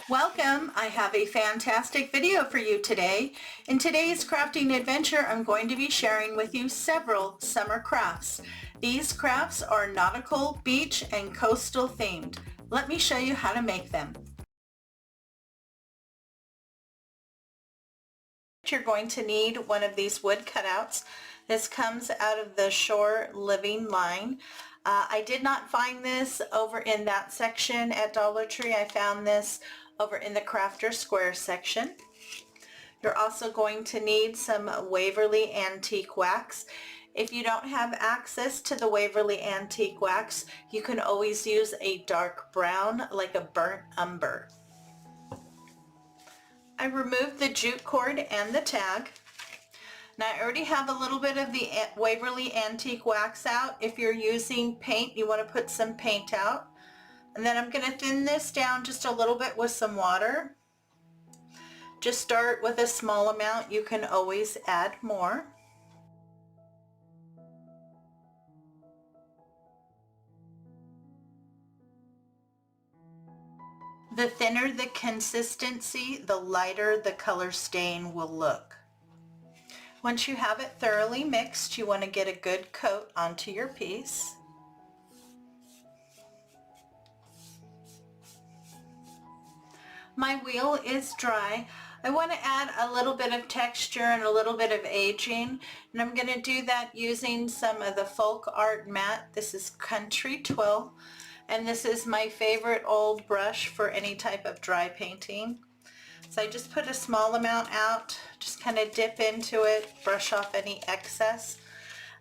Welcome! I have a fantastic video for you today. In today's crafting adventure, I'm going to be sharing with you several summer crafts. These crafts are nautical, beach, and coastal themed. Let me show you how to make them. You're going to need one of these wood cutouts. This comes out of the Shore Living line. I did not find this over in that section at Dollar Tree. I found this over in the Crafter Square section. You're also going to need some Waverly Antique Wax. If you don't have access to the Waverly Antique Wax, you can always use a dark brown, like a burnt umber. I removed the jute cord and the tag. Now I already have a little bit of the Waverly Antique Wax out. If you're using paint, you want to put some paint out. And then I'm going to thin this down just a little bit with some water. Just start with a small amount. You can always add more. The thinner the consistency, the lighter the color stain will look. Once you have it thoroughly mixed, you want to get a good coat onto your piece. My wheel is dry. I want to add a little bit of texture and a little bit of aging, and I'm going to do that using some of the Folk Art Matte. This is Country Twill, and this is my favorite old brush for any type of dry painting. So I just put a small amount out, just kind of dip into it, brush off any excess.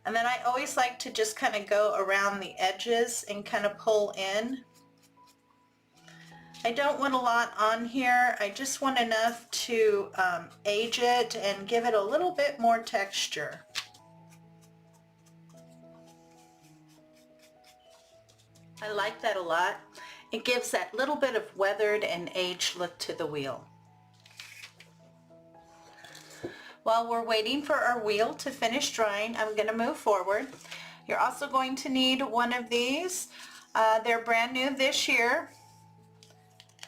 And then I always like to just kind of go around the edges and kind of pull in. I don't want a lot on here. I just want enough to age it and give it a little bit more texture. I like that a lot. It gives that little bit of weathered and aged look to the wheel. While we're waiting for our wheel to finish drying, I'm going to move forward. You're also going to need one of these. They're brand new this year.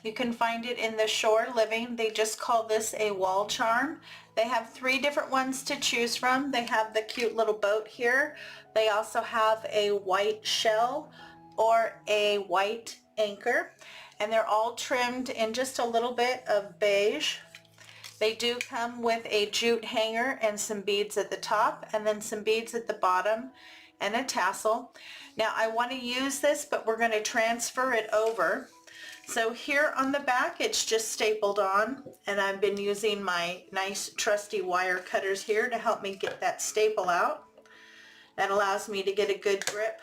You can find it in the Shore Living. They just call this a wall charm. They have 3 different ones to choose from. They have the cute little boat here. They also have a white shell or a white anchor, and they're all trimmed in just a little bit of beige. They do come with a jute hanger and some beads at the top, and then some beads at the bottom and a tassel. Now I want to use this, but we're going to transfer it over. So here on the back, it's just stapled on, and I've been using my nice trusty wire cutters here to help me get that staple out. That allows me to get a good grip.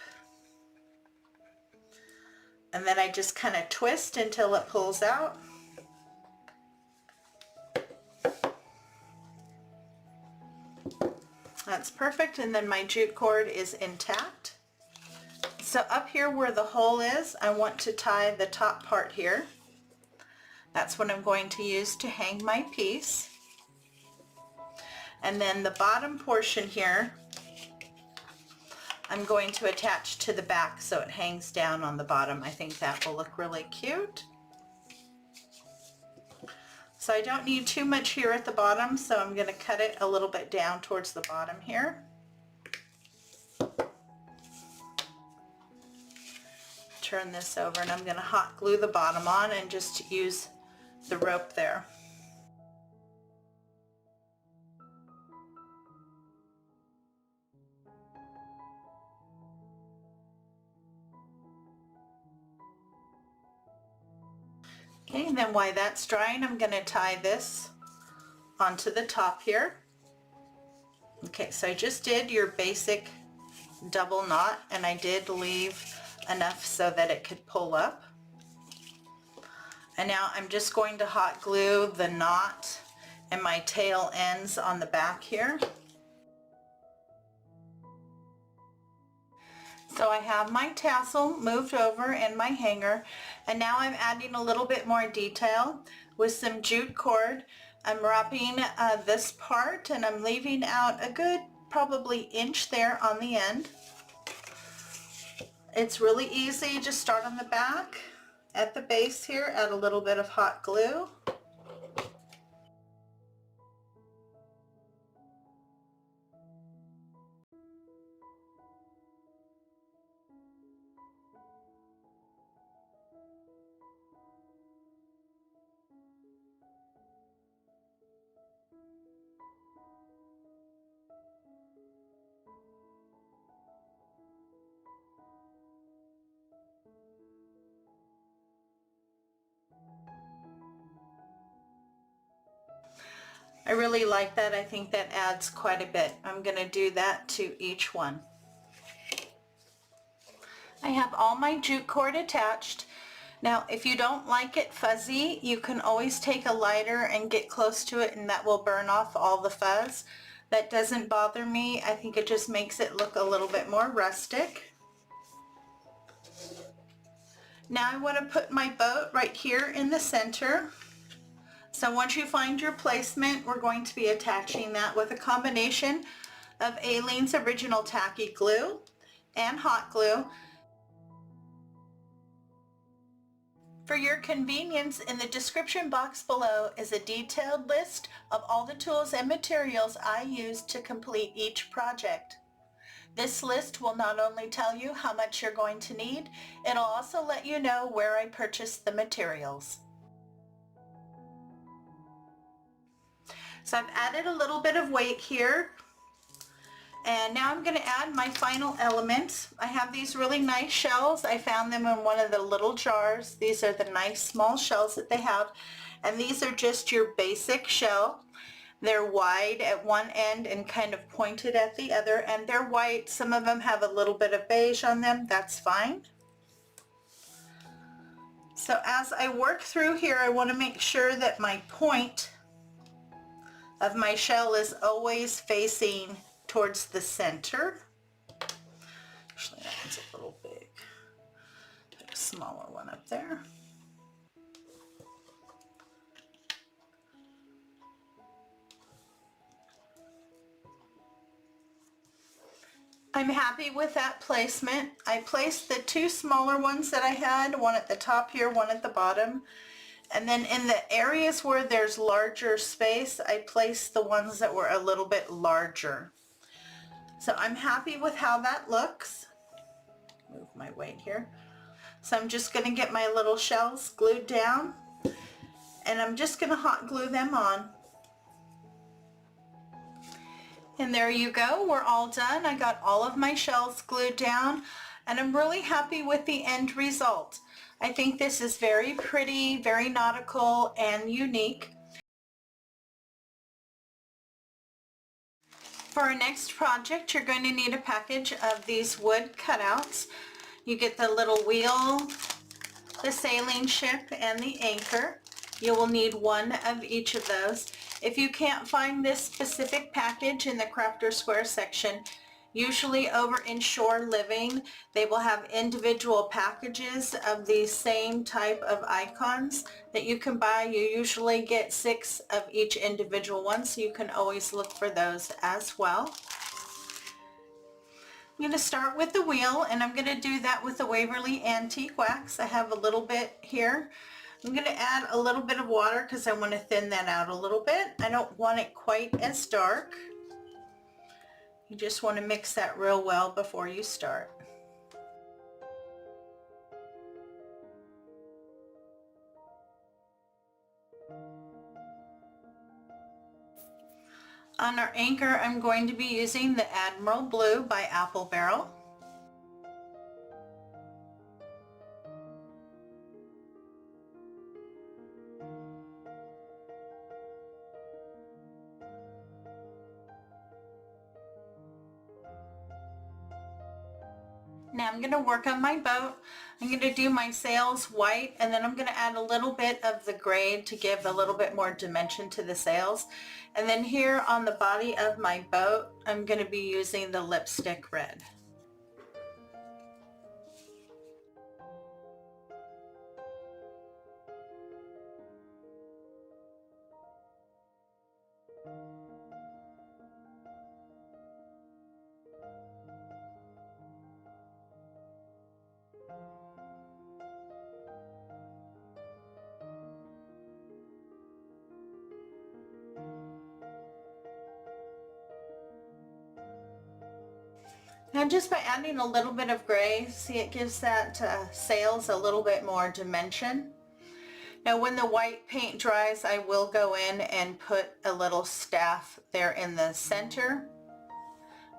And then I just kind of twist until it pulls out. That's perfect, and then my jute cord is intact. So up here where the hole is, I want to tie the top part here. That's what I'm going to use to hang my piece. And then the bottom portion here, I'm going to attach to the back so it hangs down on the bottom. I think that will look really cute. So I don't need too much here at the bottom, so I'm going to cut it a little bit down towards the bottom here. Turn this over, and I'm going to hot glue the bottom on and just use the rope there. Okay, and then while that's drying, I'm going to tie this onto the top here. Okay, so I just did your basic double knot, and I did leave enough so that it could pull up. And now I'm just going to hot glue the knot and my tail ends on the back here. So I have my tassel moved over and my hanger, and now I'm adding a little bit more detail with some jute cord. I'm wrapping this part, and I'm leaving out a good probably inch there on the end. It's really easy. Just start on the back at the base here, add a little bit of hot glue. I really like that. I think that adds quite a bit. I'm going to do that to each one. I have all my jute cord attached. Now, if you don't like it fuzzy, you can always take a lighter and get close to it and that will burn off all the fuzz. That doesn't bother me. I think it just makes it look a little bit more rustic. Now I want to put my boat right here in the center. So once you find your placement, we're going to be attaching that with a combination of Aleene's Original Tacky Glue and hot glue. For your convenience, in the description box below is a detailed list of all the tools and materials I used to complete each project. This list will not only tell you how much you're going to need, it'll also let you know where I purchased the materials. So I've added a little bit of weight here, and now I'm going to add my final elements. I have these really nice shells. I found them in one of the little jars. These are the nice small shells that they have, and these are just your basic shell. They're wide at one end and kind of pointed at the other, and they're white. Some of them have a little bit of beige on them. That's fine. So as I work through here, I want to make sure that my point of my shell is always facing towards the center. Actually, that one's a little big. Put a smaller one up there. I'm happy with that placement. I placed the two smaller ones that I had, one at the top here, one at the bottom. And then in the areas where there's larger space, I placed the ones that were a little bit larger. So I'm happy with how that looks. Move my weight here. So I'm just going to get my little shells glued down, and I'm just going to hot glue them on. And there you go, we're all done. I got all of my shells glued down, and I'm really happy with the end result. I think this is very pretty, very nautical, and unique. For our next project, you're going to need a package of these wood cutouts. You get the little wheel, the sailing ship, and the anchor. You will need one of each of those. If you can't find this specific package in the Crafter Square section, usually over in Shore Living, they will have individual packages of these same type of icons that you can buy. You usually get 6 of each individual one, so you can always look for those as well. I'm going to start with the wheel, and I'm going to do that with the Waverly Antique Wax. I have a little bit here. I'm going to add a little bit of water because I want to thin that out a little bit. I don't want it quite as dark. You just want to mix that real well before you start. On our anchor, I'm going to be using the Admiral Blue by Apple Barrel. Now I'm going to work on my boat. I'm going to do my sails white, and then I'm going to add a little bit of the gray to give a little bit more dimension to the sails. And then here on the body of my boat, I'm going to be using the lipstick red. Now just by adding a little bit of gray, see, it gives that sails a little bit more dimension. Now when the white paint dries, I will go in and put a little staff there in the center.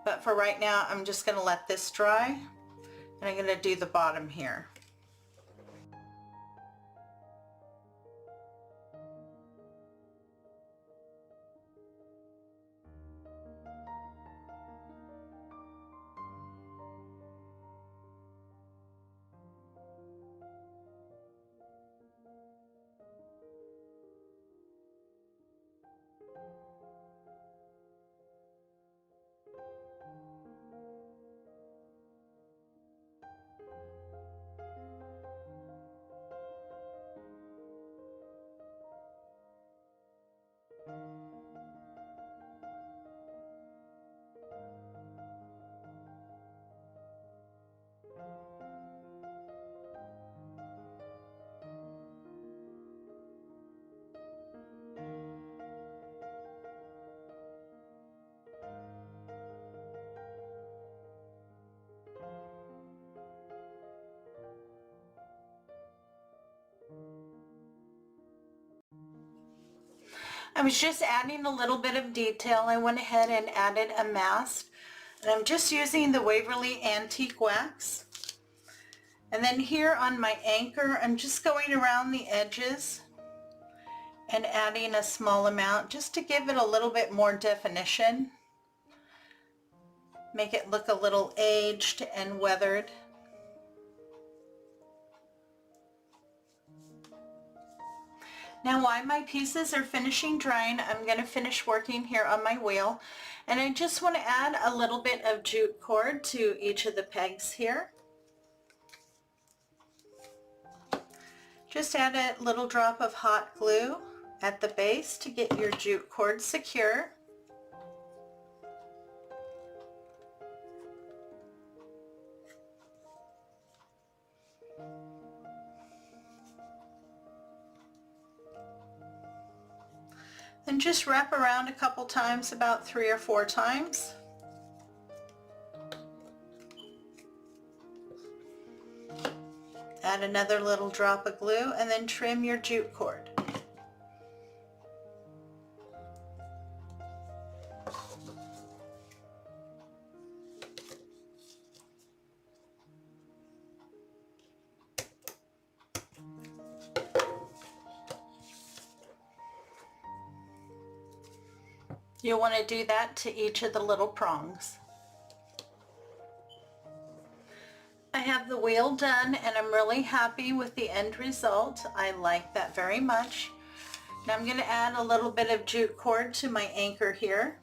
But for right now, I'm just going to let this dry, and I'm going to do the bottom here. I was just adding a little bit of detail. I went ahead and added a mast, and I'm just using the Waverly Antique Wax. And then here on my anchor, I'm just going around the edges and adding a small amount just to give it a little bit more definition. Make it look a little aged and weathered. Now while my pieces are finishing drying, I'm going to finish working here on my wheel, and I just want to add a little bit of jute cord to each of the pegs here. Just add a little drop of hot glue at the base to get your jute cord secure. And just wrap around a couple times, about 3 or 4 times. Add another little drop of glue and then trim your jute cord. You'll want to do that to each of the little prongs. I have the wheel done, and I'm really happy with the end result. I like that very much. Now I'm going to add a little bit of jute cord to my anchor here.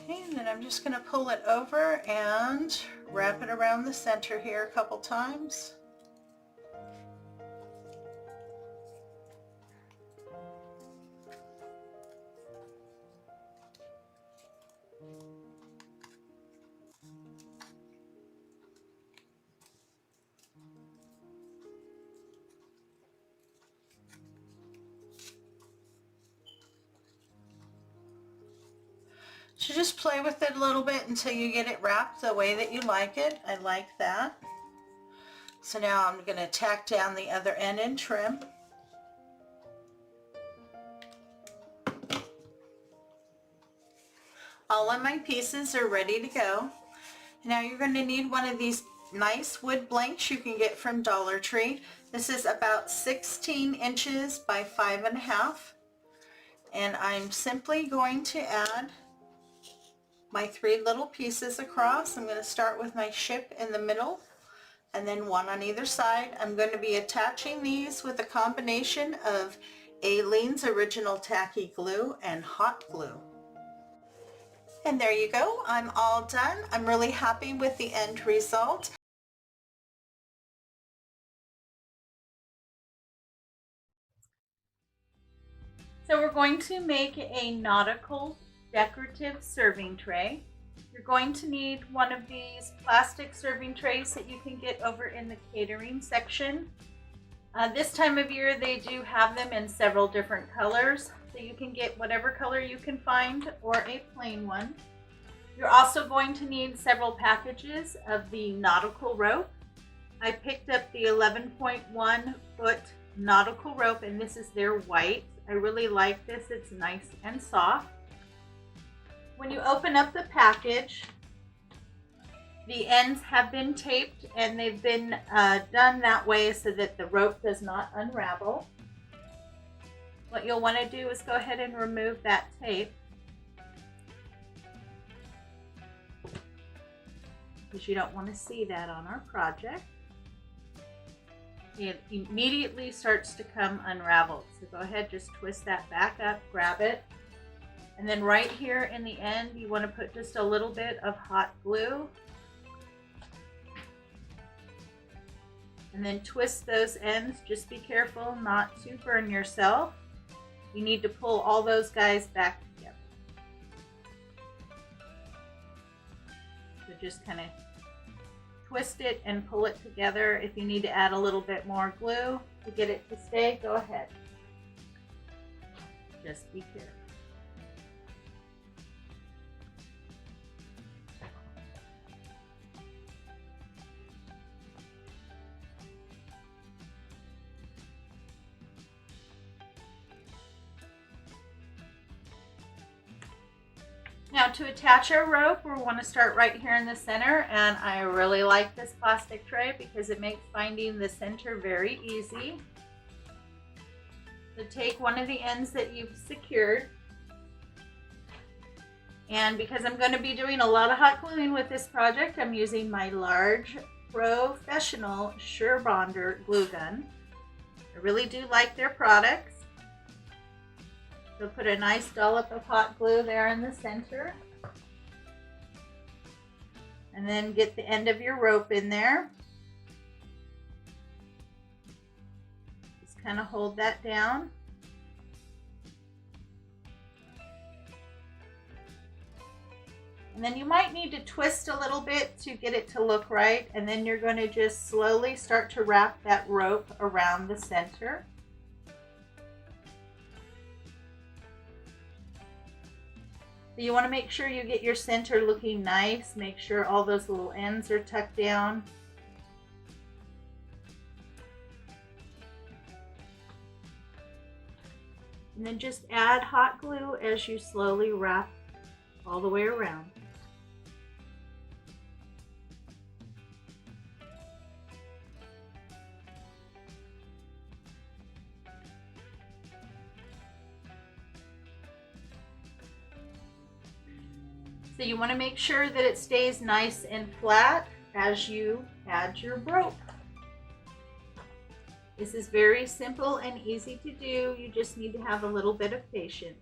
Okay, and then I'm just going to pull it over and wrap it around the center here a couple times. So just play with it a little bit until you get it wrapped the way that you like it. I like that. So now I'm going to tack down the other end and trim. All of my pieces are ready to go. Now you're going to need one of these nice wood blanks you can get from Dollar Tree. This is about 16 inches by 5.5. And I'm simply going to add my 3 little pieces across. I'm going to start with my ship in the middle and then one on either side. I'm going to be attaching these with a combination of Aleene's Original Tacky Glue and hot glue. And there you go, I'm all done. I'm really happy with the end result. So we're going to make a nautical decorative serving tray. You're going to need one of these plastic serving trays that you can get over in the catering section. This time of year they do have them in several different colors, so you can get whatever color you can find or a plain one. You're also going to need several packages of the nautical rope. I picked up the 11.1 foot nautical rope, and this is their white. I really like this, it's nice and soft. When you open up the package, the ends have been taped and they've been done that way so that the rope does not unravel. What you'll want to do is go ahead and remove that tape, because you don't want to see that on our project. It immediately starts to come unraveled. So go ahead, just twist that back up, grab it. And then right here in the end, you want to put just a little bit of hot glue. And then twist those ends. Just be careful not to burn yourself. You need to pull all those guys back together. So just kind of twist it and pull it together. If you need to add a little bit more glue to get it to stay, go ahead. Just be careful. Now to attach our rope, we want to start right here in the center, and I really like this plastic tray because it makes finding the center very easy. So take one of the ends that you've secured, and because I'm going to be doing a lot of hot gluing with this project, I'm using my large professional SureBonder glue gun. I really do like their products. So put a nice dollop of hot glue there in the center. And then get the end of your rope in there. Just kind of hold that down. And then you might need to twist a little bit to get it to look right. And then you're going to just slowly start to wrap that rope around the center. So you want to make sure you get your center looking nice. Make sure all those little ends are tucked down. And then just add hot glue as you slowly wrap all the way around. So you want to make sure that it stays nice and flat as you add your rope. This is very simple and easy to do. You just need to have a little bit of patience.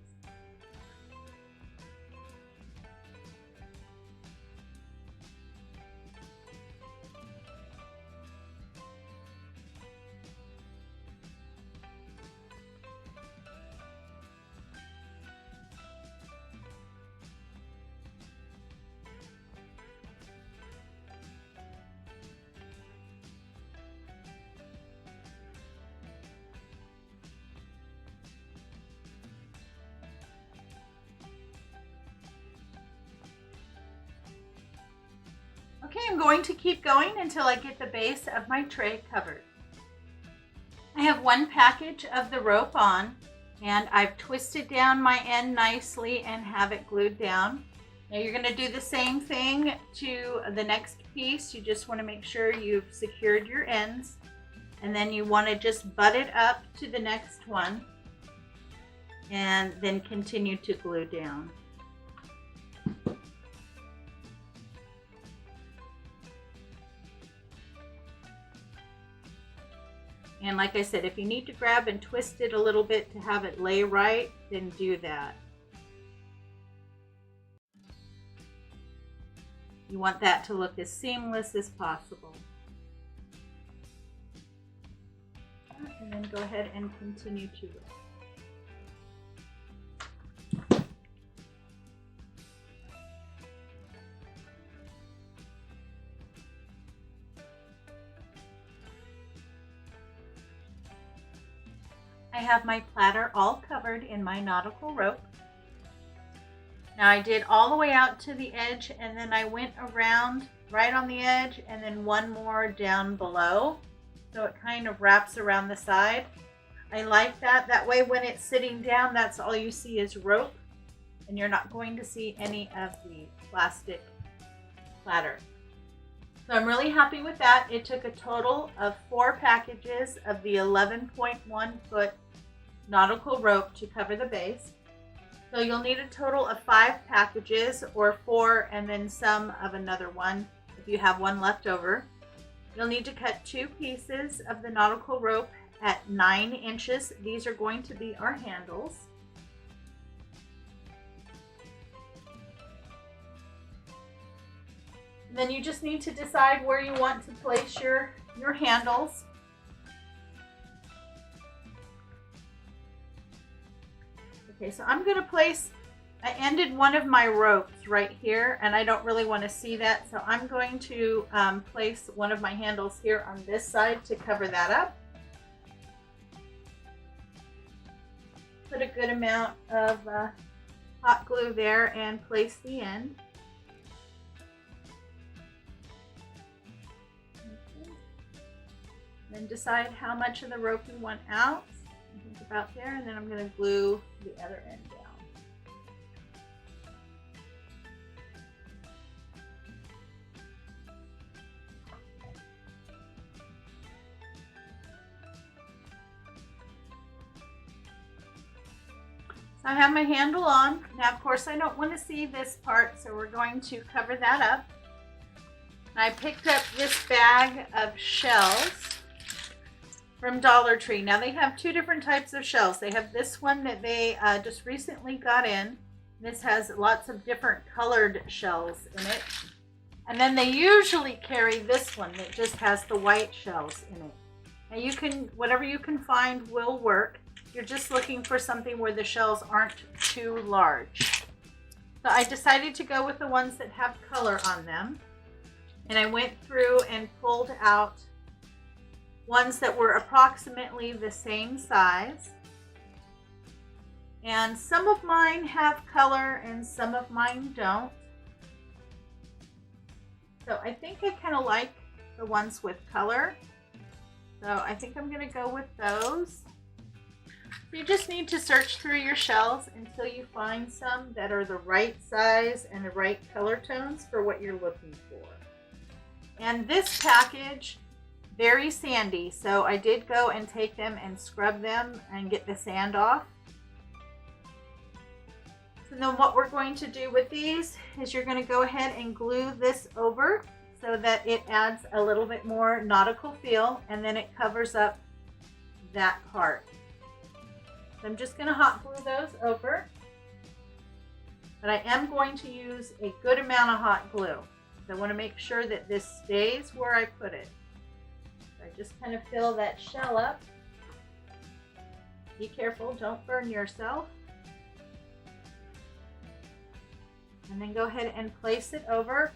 Okay, I'm going to keep going until I get the base of my tray covered. I have one package of the rope on, and I've twisted down my end nicely and have it glued down. Now you're going to do the same thing to the next piece. You just want to make sure you've secured your ends, and then you want to just butt it up to the next one and then continue to glue down. And like I said, if you need to grab and twist it a little bit to have it lay right, then do that. You want that to look as seamless as possible. And then go ahead and continue to wrap. I have my platter all covered in my nautical rope. Now I did all the way out to the edge, and then I went around right on the edge and then one more down below. So it kind of wraps around the side. I like that. That way when it's sitting down, that's all you see is rope, and you're not going to see any of the plastic platter. So I'm really happy with that. It took a total of 4 packages of the 11.1 foot nautical rope to cover the base. So you'll need a total of 5 packages, or 4 and then some of another one if you have one left over. You'll need to cut 2 pieces of the nautical rope at 9 inches. These are going to be our handles. And then you just need to decide where you want to place your handles. Okay, so I'm going to place, I ended one of my ropes right here, and I don't really want to see that, so I'm going to place one of my handles here on this side to cover that up. Put a good amount of hot glue there and place the end. Okay. Then decide how much of the rope you want out. I think about there, and then I'm going to glue the other end down. So I have my handle on. Now, of course, I don't want to see this part, so we're going to cover that up. I picked up this bag of shells from Dollar Tree. Now they have 2 different types of shells. They have this one that they just recently got in. This has lots of different colored shells in it. And then they usually carry this one that just has the white shells in it. Now you can, whatever you can find will work. You're just looking for something where the shells aren't too large. So I decided to go with the ones that have color on them. And I went through and pulled out ones that were approximately the same size. And some of mine have color and some of mine don't. So I think I kind of like the ones with color. So I think I'm going to go with those. You just need to search through your shells until you find some that are the right size and the right color tones for what you're looking for. And this package, very sandy, so I did go and take them and scrub them and get the sand off. So then what we're going to do with these is you're going to go ahead and glue this over so that it adds a little bit more nautical feel, and then it covers up that part. So I'm just going to hot glue those over, but I am going to use a good amount of hot glue. So I want to make sure that this stays where I put it. So I just kind of fill that shell up. Be careful, don't burn yourself. And then go ahead and place it over.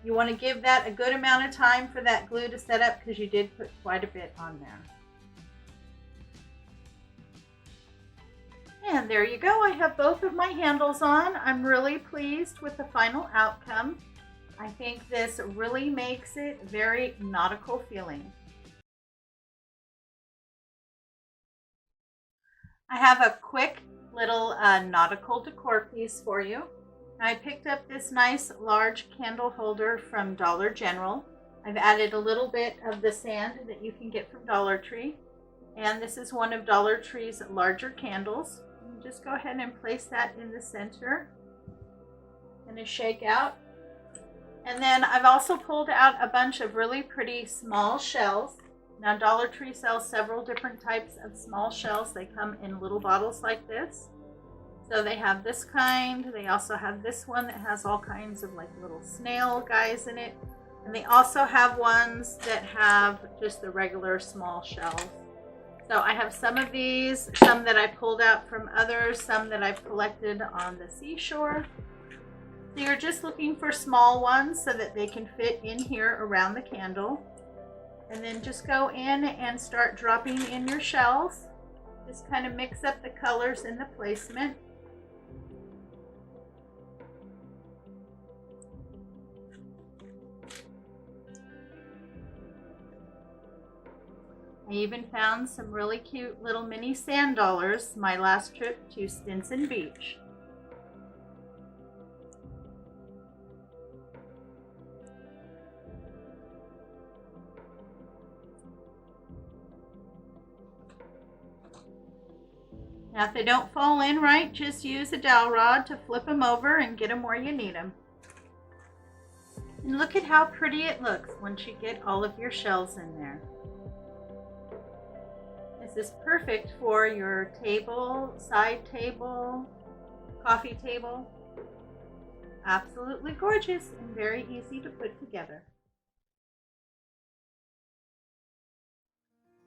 You want to give that a good amount of time for that glue to set up because you did put quite a bit on there. And there you go. I have both of my handles on. I'm really pleased with the final outcome. I think this really makes it very nautical feeling. I have a quick little nautical decor piece for you. I picked up this nice large candle holder from Dollar General. I've added a little bit of the sand that you can get from Dollar Tree. And this is one of Dollar Tree's larger candles. Just go ahead and place that in the center. And a shake out. And then I've also pulled out a bunch of really pretty small shells. Now Dollar Tree sells several different types of small shells. They come in little bottles like this. So they have this kind. They also have this one that has all kinds of like little snail guys in it. And they also have ones that have just the regular small shells. So I have some of these, some that I pulled out from others, some that I've collected on the seashore. So you're just looking for small ones so that they can fit in here around the candle. And then just go in and start dropping in your shells. Just kind of mix up the colors in the placement. I even found some really cute little mini sand dollars my last trip to Stinson Beach. Now if they don't fall in right, just use a dowel rod to flip them over and get them where you need them. And look at how pretty it looks once you get all of your shells in there. This is perfect for your table, side table, coffee table. Absolutely gorgeous and very easy to put together.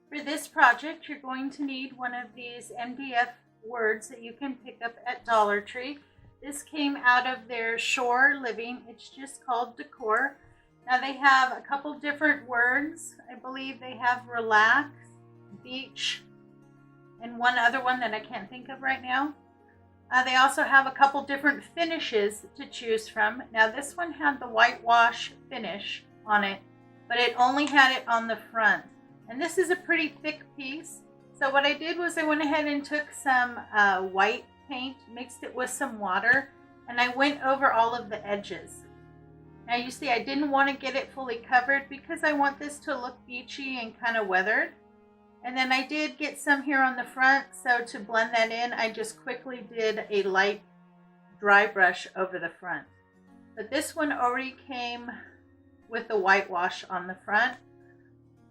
For this project, you're going to need one of these MDF words that you can pick up at Dollar Tree. This came out of their Shore Living. It's just called Decor. Now they have a couple different words. I believe they have Relax, Beach, and one other one that I can't think of right now. They also have a couple different finishes to choose from. Now this one had the whitewash finish on it, but it only had it on the front. And this is a pretty thick piece. So what I did was I went ahead and took some white paint, mixed it with some water, and I went over all of the edges. Now you see I didn't want to get it fully covered because I want this to look beachy and kind of weathered. And then I did get some here on the front, so to blend that in, I just quickly did a light dry brush over the front. But this one already came with the whitewash on the front.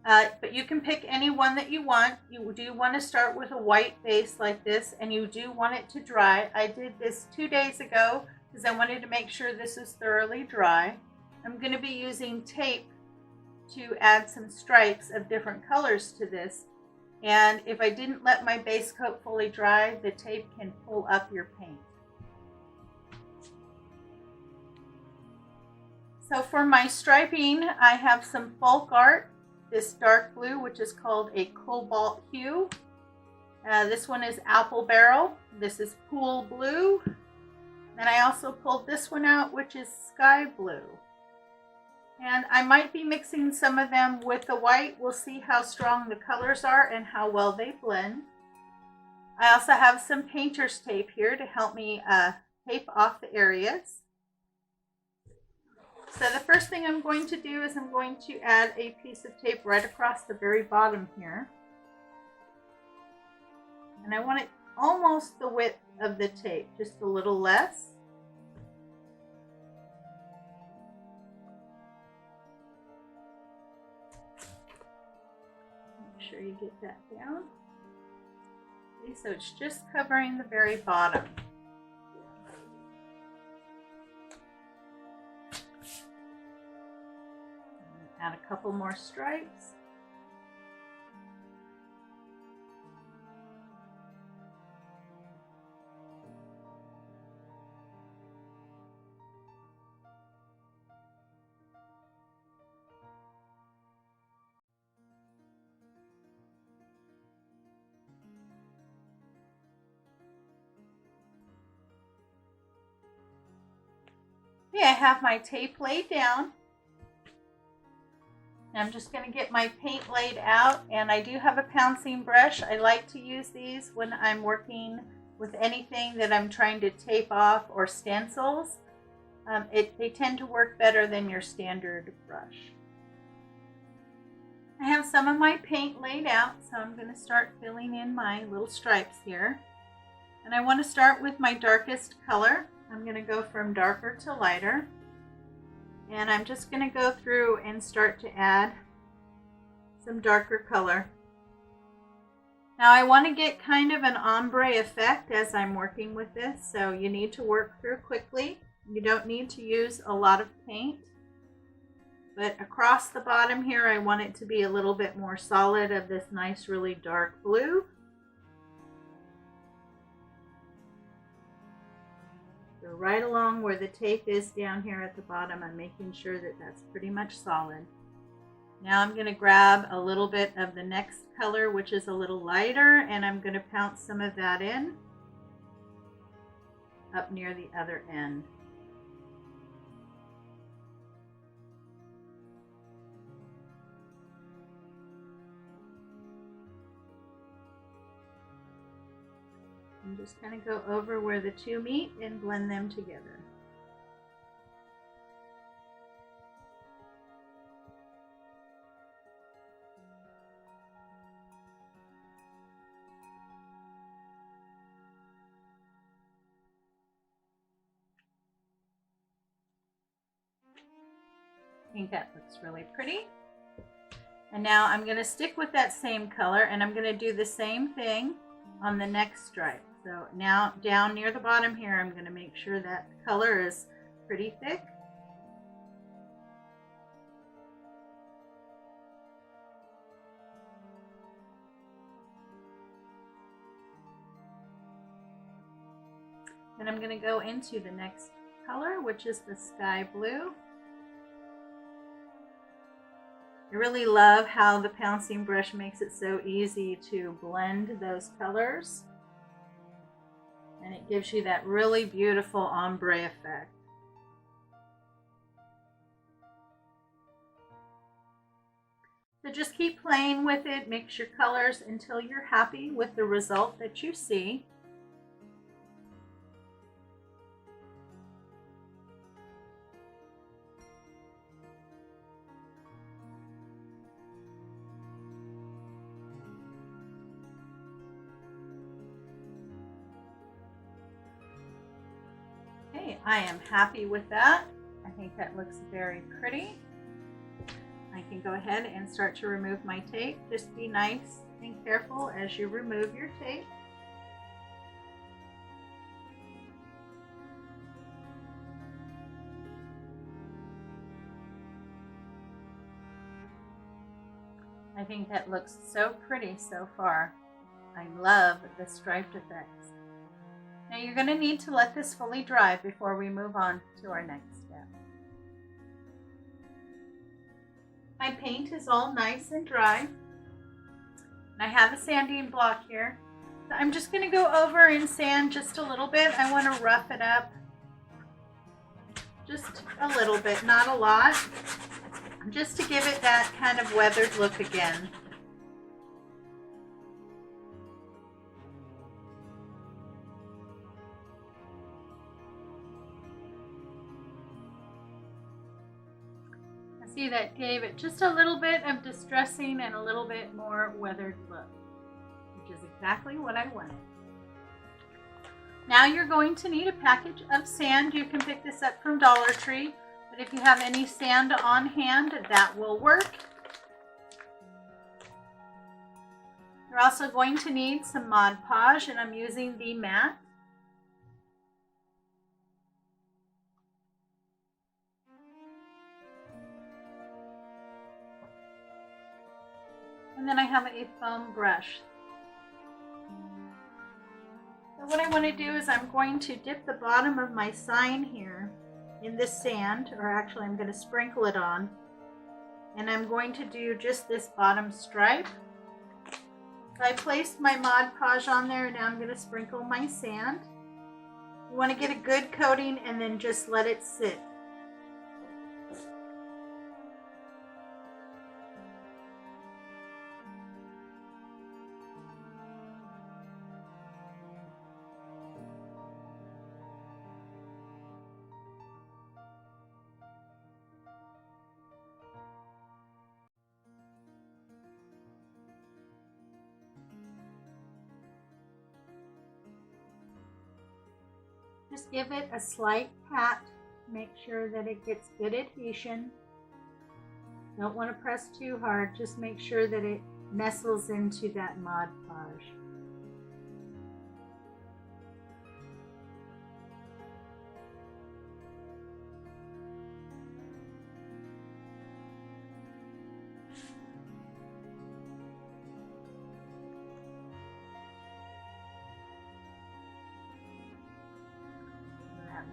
But you can pick any one that you want. You do want to start with a white base like this, and you do want it to dry. I did this 2 days ago because I wanted to make sure this is thoroughly dry. I'm going to be using tape to add some stripes of different colors to this. And if I didn't let my base coat fully dry, the tape can pull up your paint. So for my striping, I have some folk art. This dark blue, which is called a cobalt hue. This one is apple barrel. This is pool blue. And I also pulled this one out, which is sky blue. And I might be mixing some of them with the white. We'll see how strong the colors are and how well they blend. I also have some painter's tape here to help me tape off the areas. So the first thing I'm going to do is I'm going to add a piece of tape right across the very bottom here. And I want it almost the width of the tape, just a little less. Make sure you get that down. Okay, so it's just covering the very bottom. Add a couple more stripes. Okay, I have my tape laid down. I'm just going to get my paint laid out, and I do have a pouncing brush. I like to use these when I'm working with anything that I'm trying to tape off or stencils. They tend to work better than your standard brush. I have some of my paint laid out, so I'm going to start filling in my little stripes here. And I want to start with my darkest color. I'm going to go from darker to lighter. And I'm just going to go through and start to add some darker color. Now I want to get kind of an ombre effect as I'm working with this, so you need to work through quickly. You don't need to use a lot of paint, but across the bottom here I want it to be a little bit more solid of this nice really dark blue. So right along where the tape is down here at the bottom, I'm making sure that that's pretty much solid. Now I'm going to grab a little bit of the next color, which is a little lighter, and I'm going to pounce some of that in up near the other end. And just kind of go over where the two meet and blend them together. I think that looks really pretty. And now I'm going to stick with that same color, and I'm going to do the same thing on the next stripe. So now down near the bottom here, I'm going to make sure that color is pretty thick. Then I'm going to go into the next color, which is the sky blue. I really love how the pouncing brush makes it so easy to blend those colors. And it gives you that really beautiful ombre effect. So just keep playing with it, mix your colors until you're happy with the result that you see. I am happy with that. I think that looks very pretty. I can go ahead and start to remove my tape. Just be nice and careful as you remove your tape. I think that looks so pretty so far. I love the striped effects. Now you're going to need to let this fully dry before we move on to our next step. My paint is all nice and dry. And I have a sanding block here. So I'm just going to go over and sand just a little bit. I want to rough it up just a little bit, not a lot, just to give it that kind of weathered look again. See, that gave it just a little bit of distressing and a little bit more weathered look, which is exactly what I wanted. Now you're going to need a package of sand. You can pick this up from Dollar Tree, but if you have any sand on hand, that will work. You're also going to need some Mod Podge, and I'm using the matte. And then I have a foam brush. So what I want to do is I'm going to dip the bottom of my sign here in this sand, or actually I'm going to sprinkle it on. And I'm going to do just this bottom stripe. So I placed my Mod Podge on there, and now I'm going to sprinkle my sand. You want to get a good coating and then just let it sit. Just give it a slight pat, make sure that it gets good adhesion. Don't want to press too hard, just make sure that it nestles into that Mod Podge.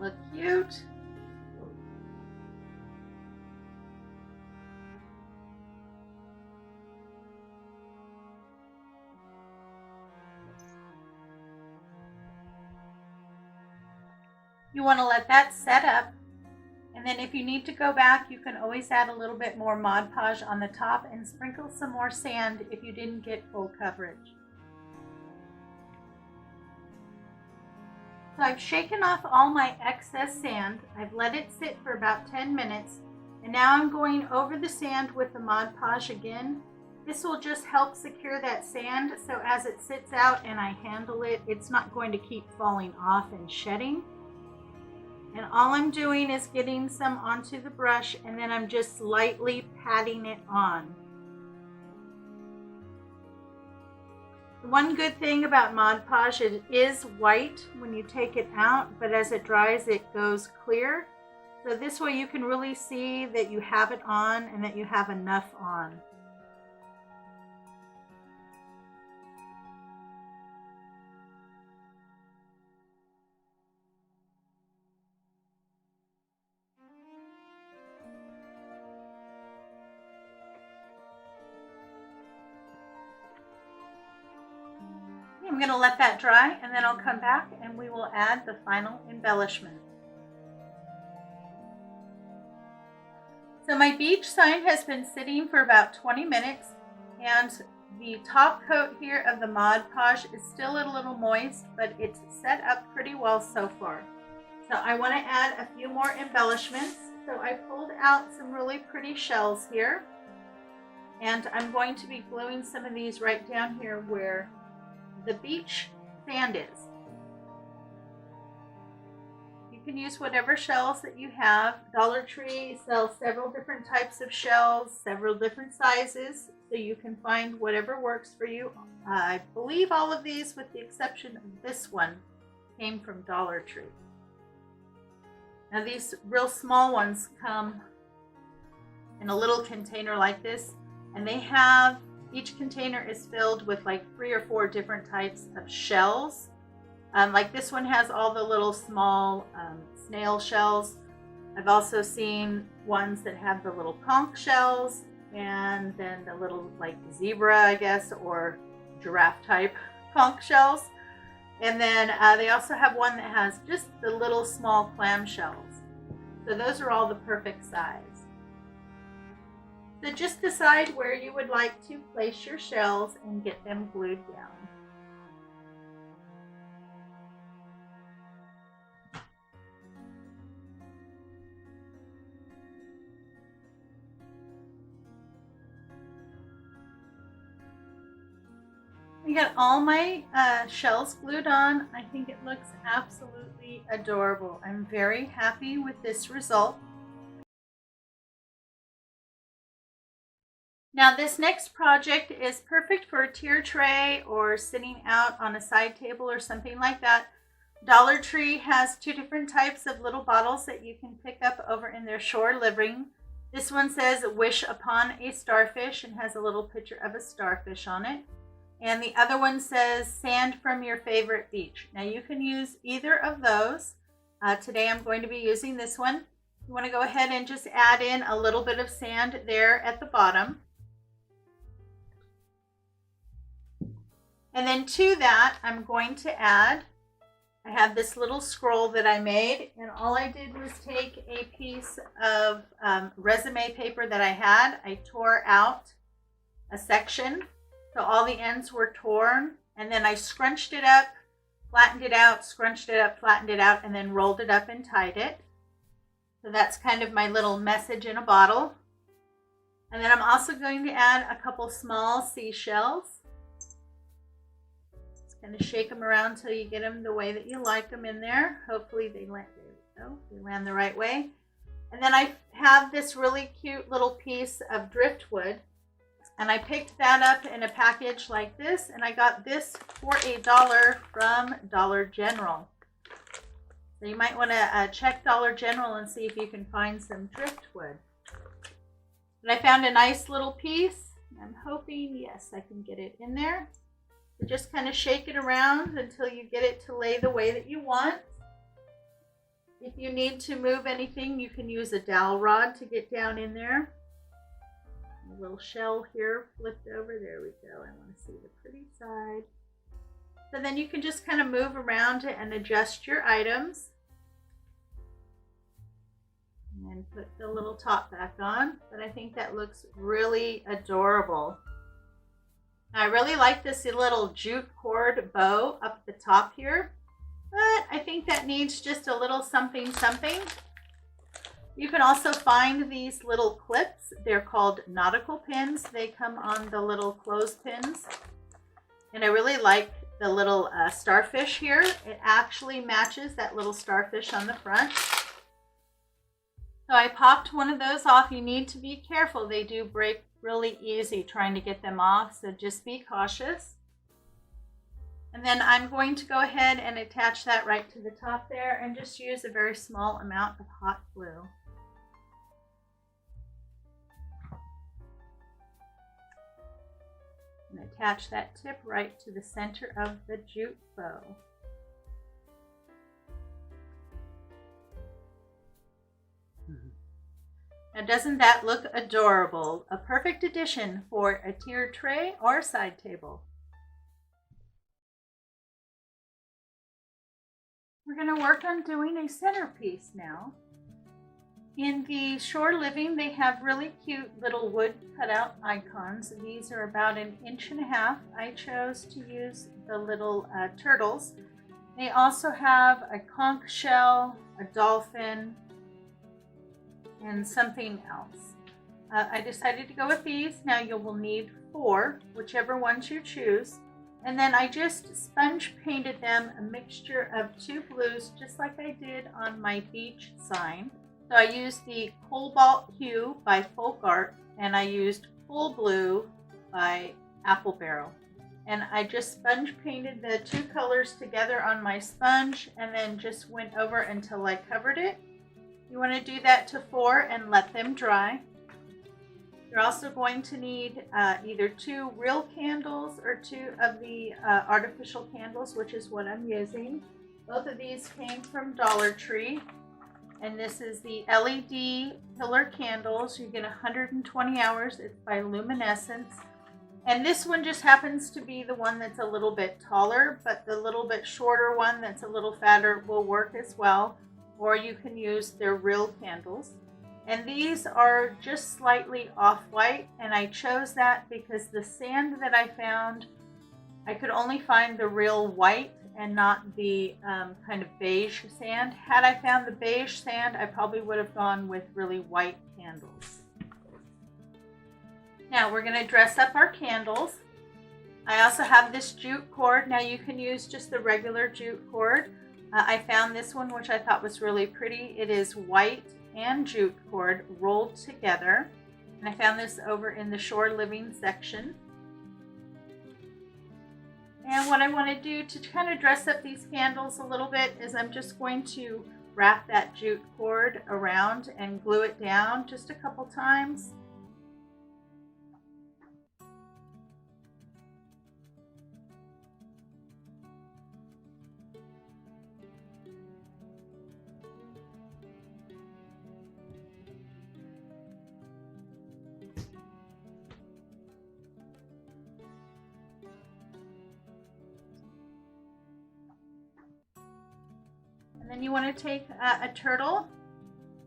Look cute. You want to let that set up, and then if you need to go back, you can always add a little bit more Mod Podge on the top and sprinkle some more sand if you didn't get full coverage. So I've shaken off all my excess sand. I've let it sit for about 10 minutes, and now I'm going over the sand with the Mod Podge again. This will just help secure that sand, so as it sits out and I handle it, it's not going to keep falling off and shedding. And all I'm doing is getting some onto the brush, and then I'm just lightly patting it on. The one good thing about Mod Podge, it is white when you take it out, but as it dries it goes clear. So this way you can really see that you have it on and that you have enough on. I'm going to let that dry, and then I'll come back and we will add the final embellishment. So my beach sign has been sitting for about 20 minutes, and the top coat here of the Mod Podge is still a little moist, but it's set up pretty well so far. So I want to add a few more embellishments. So I pulled out some really pretty shells here, and I'm going to be gluing some of these right down here where the beach sand is. You can use whatever shells that you have. Dollar Tree sells several different types of shells, several different sizes, so you can find whatever works for you. I believe all of these, with the exception of this one, came from Dollar Tree. Now these real small ones come in a little container like this, and they have, each container is filled with like 3 or 4 different types of shells. Like this one has all the little small snail shells. I've also seen ones that have the little conch shells, and then the little like zebra, I guess, or giraffe type conch shells. And then they also have one that has just the little small clam shells. So those are all the perfect size. So just decide where you would like to place your shells and get them glued down. I got all my shells glued on. I think it looks absolutely adorable. I'm very happy with this result. Now this next project is perfect for a tier tray or sitting out on a side table or something like that. Dollar Tree has 2 different types of little bottles that you can pick up over in their shore living. This one says "Wish upon a starfish" and has a little picture of a starfish on it. And the other one says "Sand from your favorite beach." Now you can use either of those. Today I'm going to be using this one. You want to go ahead and just add in a little bit of sand there at the bottom. And then to that, I'm going to add, I have this little scroll that I made, and all I did was take a piece of resume paper that I had. I tore out a section, so all the ends were torn, and then I scrunched it up, flattened it out, scrunched it up, flattened it out, and then rolled it up and tied it. So that's kind of my little message in a bottle. And then I'm also going to add a couple small seashells. Kind of shake them around until you get them the way that you like them in there. Hopefully they land, there we go, they land the right way. And then I have this really cute little piece of driftwood. And I picked that up in a package like this, and I got this for $1 from Dollar General. So you might want to check Dollar General and see if you can find some driftwood. And I found a nice little piece. I'm hoping, yes, I can get it in there. So just kind of shake it around until you get it to lay the way that you want. If you need to move anything, you can use a dowel rod to get down in there. A little shell here flipped over. There we go. I want to see the pretty side. So then you can just kind of move around and adjust your items. And put the little top back on. But I think that looks really adorable. Now, I really like this little jute cord bow up the top here. But I think that needs just a little something something. You can also find these little clips. They're called nautical pins. They come on the little clothespins. And I really like the little starfish here. It actually matches that little starfish on the front. So I popped one of those off. You need to be careful. They do break really easy trying to get them off, so just be cautious. And then I'm going to go ahead and attach that right to the top there and just use a very small amount of hot glue. And attach that tip right to the center of the jute bow. Now, doesn't that look adorable? A perfect addition for a tiered tray or side table. We're going to work on doing a centerpiece now. In the Shore Living, they have really cute little wood cutout icons. These are about 1.5 inches. I chose to use the little turtles. They also have a conch shell, a dolphin, and something else. I decided to go with these. Now you will need 4, whichever ones you choose. And then I just sponge painted them a mixture of 2 blues, just like I did on my beach sign. So I used the Cobalt Hue by Folk Art, and I used Full Blue by Apple Barrel. And I just sponge painted the 2 colors together on my sponge, and then just went over until I covered it. You want to do that to 4 and let them dry. You're also going to need either 2 real candles or 2 of the artificial candles, which is what I'm using. Both of these came from Dollar Tree. And this is the LED pillar candles. You get 120 hours. It's by Luminescence. And this one just happens to be the one that's a little bit taller, but the little bit shorter one that's a little fatter will work as well. Or you can use their real candles. And these are just slightly off-white, and I chose that because the sand that I found, I could only find the real white and not the kind of beige sand. Had I found the beige sand, I probably would have gone with really white candles. Now we're going to dress up our candles. I also have this jute cord. Now you can use just the regular jute cord. I found this one, which I thought was really pretty. It is white and jute cord rolled together. And I found this over in the Shore Living section. And what I want to do to kind of dress up these candles a little bit is I'm just going to wrap that jute cord around and glue it down just a couple times. Then you want to take a turtle,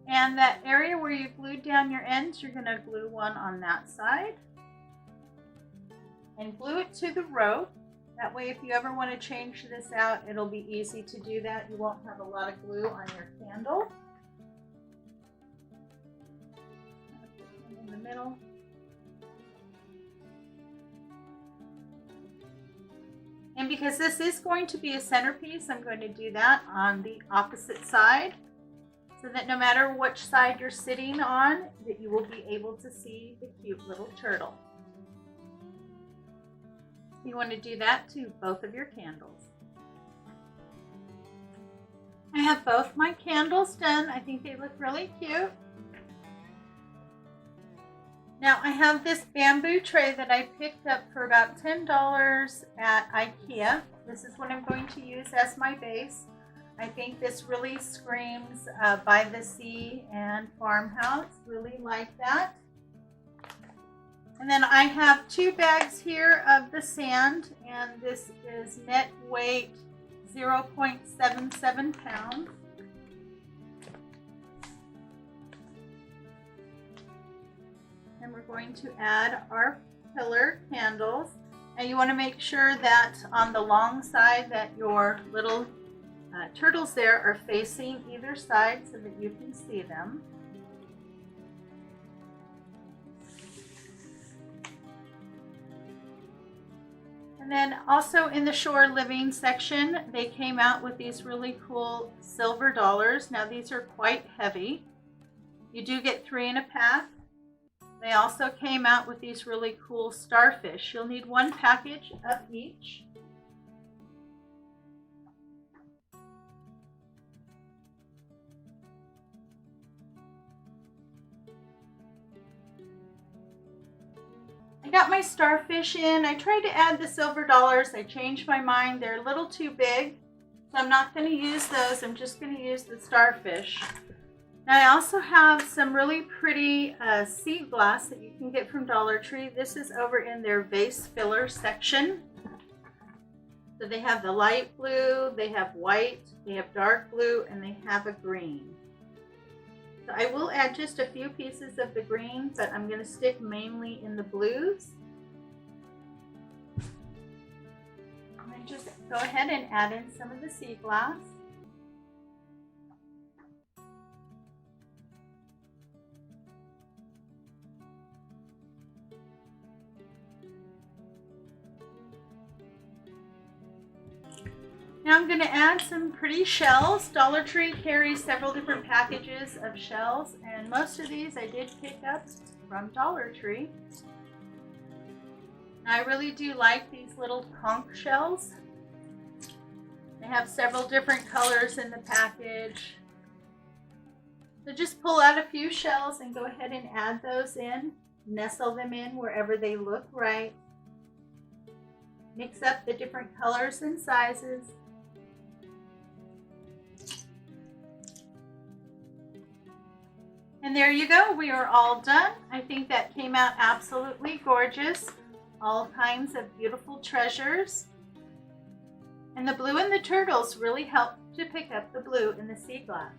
and that area where you glued down your ends, you're going to glue one on that side and glue it to the rope. That way if you ever want to change this out, it'll be easy to do that. You won't have a lot of glue on your candle. Put one in the middle. And because this is going to be a centerpiece, I'm going to do that on the opposite side so that no matter which side you're sitting on, that you will be able to see the cute little turtle. You want to do that to both of your candles. I have both my candles done. I think they look really cute. Now I have this bamboo tray that I picked up for about $10 at IKEA. This is what I'm going to use as my base. I think this really screams by the sea and farmhouse. Really like that. And then I have 2 bags here of the sand, and this is net weight 0.77 pounds. And we're going to add our pillar candles. And you want to make sure that on the long side that your little turtles there are facing either side so that you can see them. And then also in the shore living section, they came out with these really cool silver dollars. Now these are quite heavy. You do get 3 in a pack. They also came out with these really cool starfish. You'll need 1 package of each. I got my starfish in. I tried to add the silver dollars. I changed my mind. They're a little too big, so I'm not going to use those. I'm just going to use the starfish. Now I also have some really pretty sea glass that you can get from Dollar Tree. This is over in their vase filler section. So they have the light blue, they have white, they have dark blue, and they have a green. So I will add just a few pieces of the green, but I'm going to stick mainly in the blues. I'm going to just go ahead and add in some of the sea glass. Now I'm going to add some pretty shells. Dollar Tree carries several different packages of shells, and most of these I did pick up from Dollar Tree. I really do like these little conch shells. They have several different colors in the package. So just pull out a few shells and go ahead and add those in. Nestle them in wherever they look right. Mix up the different colors and sizes. And there you go, we are all done. I think that came out absolutely gorgeous. All kinds of beautiful treasures. And the blue and the turtles really helped to pick up the blue in the sea glass.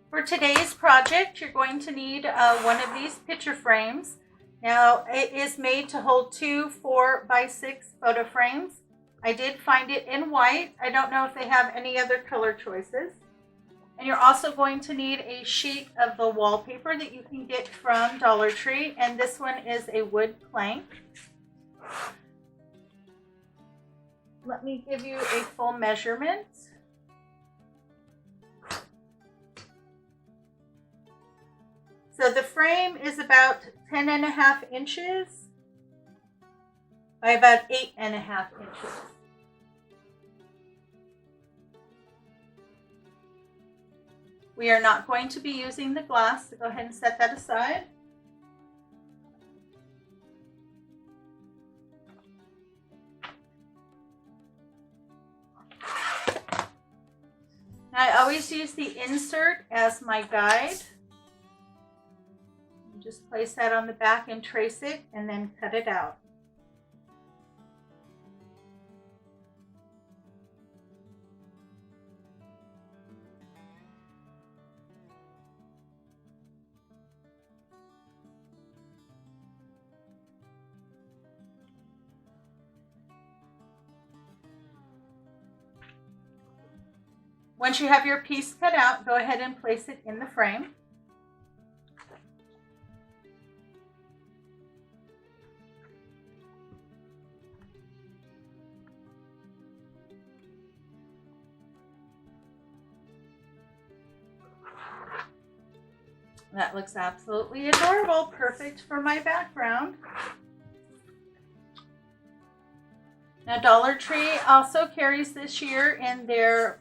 For today's project, you're going to need one of these picture frames. Now, it is made to hold 2 4x6 photo frames. I did find it in white. I don't know if they have any other color choices. And you're also going to need a sheet of the wallpaper that you can get from Dollar Tree. And this one is a wood plank. Let me give you a full measurement. So the frame is about 10.5 inches by about 8.5 inches. We are not going to be using the glass, so go ahead and set that aside. Now, I always use the insert as my guide. Just place that on the back and trace it, and then cut it out. Once you have your piece cut out, go ahead and place it in the frame. That looks absolutely adorable, perfect for my background. Now Dollar Tree also carries this year in their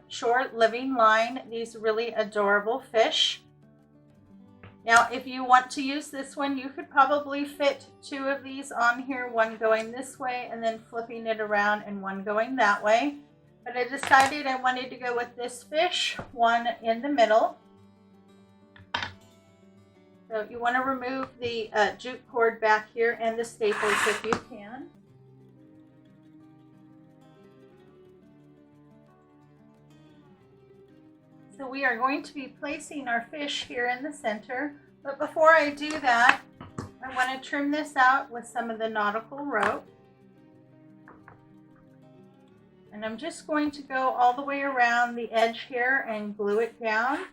shore living line these really adorable fish. Now if you want to use this one, you could probably fit 2 of these on here, one going this way and then flipping it around and one going that way. But I decided I wanted to go with this fish, one in the middle. So you want to remove the jute cord back here and the staples if you can. So we are going to be placing our fish here in the center. But before I do that, I want to trim this out with some of the nautical rope. And I'm just going to go all the way around the edge here and glue it down.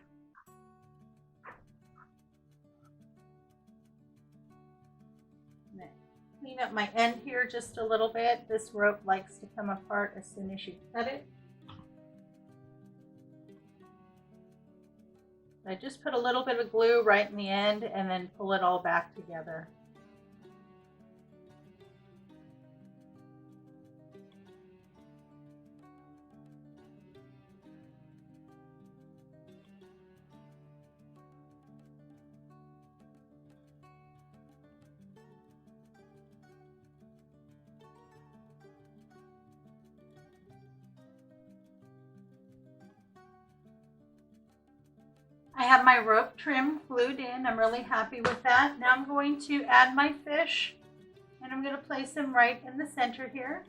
Clean up my end here just a little bit. This rope likes to come apart as soon as you cut it. I just put a little bit of glue right in the end and then pull it all back together. I have my rope trim glued in. I'm really happy with that. Now I'm going to add my fish and I'm going to place him right in the center here.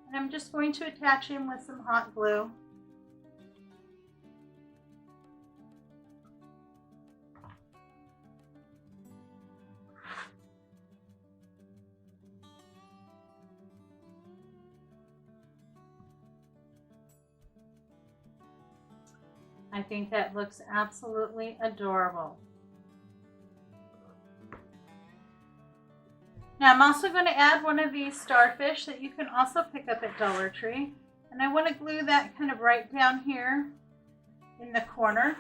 And I'm just going to attach him with some hot glue. I think that looks absolutely adorable. Now I'm also going to add one of these starfish that you can also pick up at Dollar Tree. And I want to glue that kind of right down here in the corner.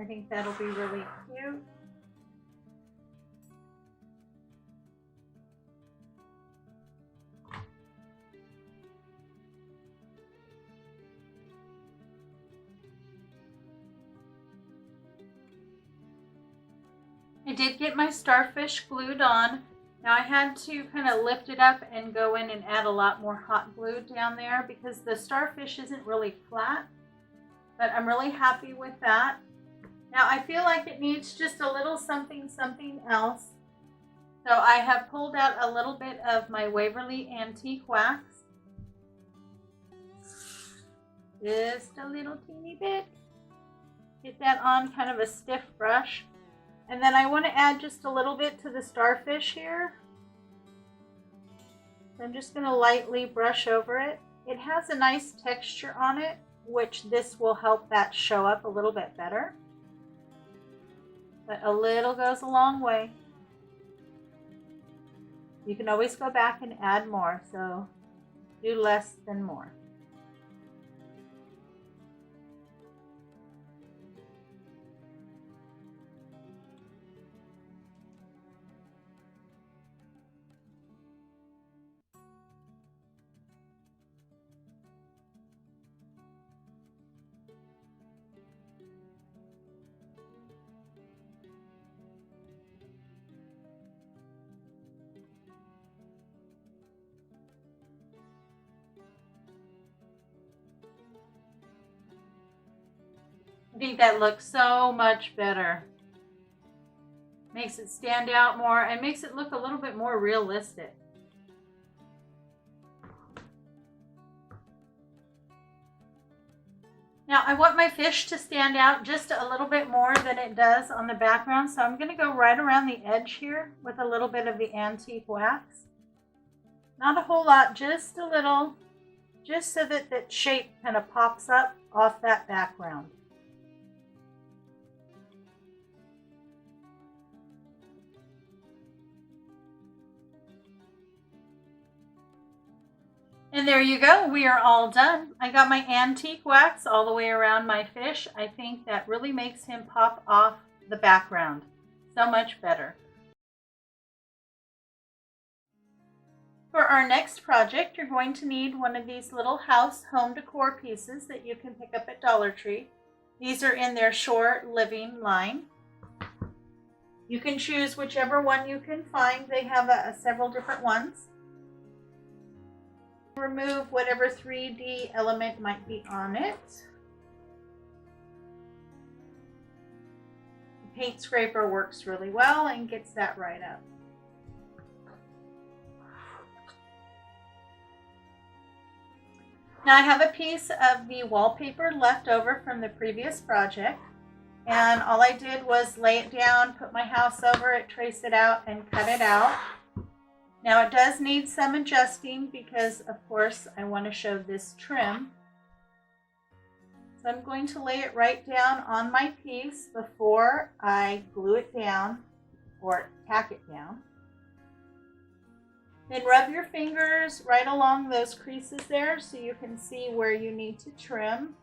I think that'll be really cute. I did get my starfish glued on. Now I had to kind of lift it up and go in and add a lot more hot glue down there because the starfish isn't really flat, but I'm really happy with that. Now I feel like it needs just a little something else. So I have pulled out a little bit of my Waverly Antique Wax. Just a little teeny bit. Get that on kind of a stiff brush. And then I want to add just a little bit to the starfish here. So I'm just going to lightly brush over it. It has a nice texture on it, which this will help that show up a little bit better. But a little goes a long way. You can always go back and add more, so do less than more. I think that looks so much better. Makes it stand out more and makes it look a little bit more realistic. Now I want my fish to stand out just a little bit more than it does on the background, so I'm going to go right around the edge here with a little bit of the antique wax. Not a whole lot, just a little, just so that that shape kind of pops up off that background. And there you go, we are all done. I got my antique wax all the way around my fish. I think that really makes him pop off the background so much better. For our next project, you're going to need one of these little house home decor pieces that you can pick up at Dollar Tree. These are in their shore living line. You can choose whichever one you can find. They have several different ones. Remove whatever 3D element might be on it. The paint scraper works really well and gets that right up. Now I have a piece of the wallpaper left over from the previous project, and all I did was lay it down, put my house over it, trace it out, and cut it out. Now it does need some adjusting because, of course, I want to show this trim. So I'm going to lay it right down on my piece before I glue it down or tack it down. Then rub your fingers right along those creases there so you can see where you need to trim.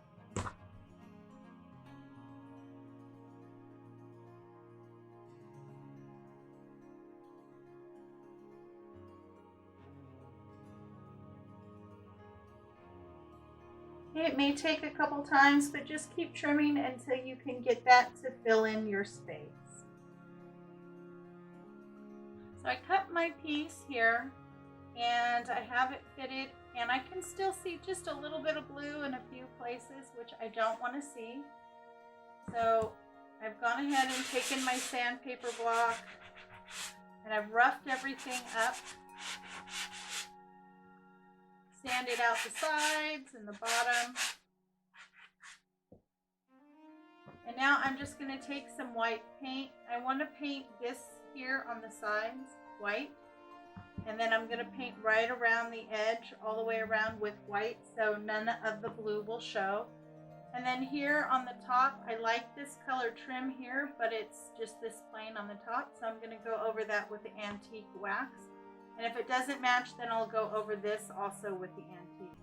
It may take a couple times, but just keep trimming until you can get that to fill in your space. So I cut my piece here and I have it fitted, and I can still see just a little bit of blue in a few places, which I don't want to see. So I've gone ahead and taken my sandpaper block and I've roughed everything up. Sanded out the sides and the bottom. And now I'm just going to take some white paint. I want to paint this here on the sides white. And then I'm going to paint right around the edge all the way around with white so none of the blue will show. And then here on the top, I like this color trim here, but it's just this plain on the top. So I'm going to go over that with the antique wax. And if it doesn't match, then I'll go over this also with the antique.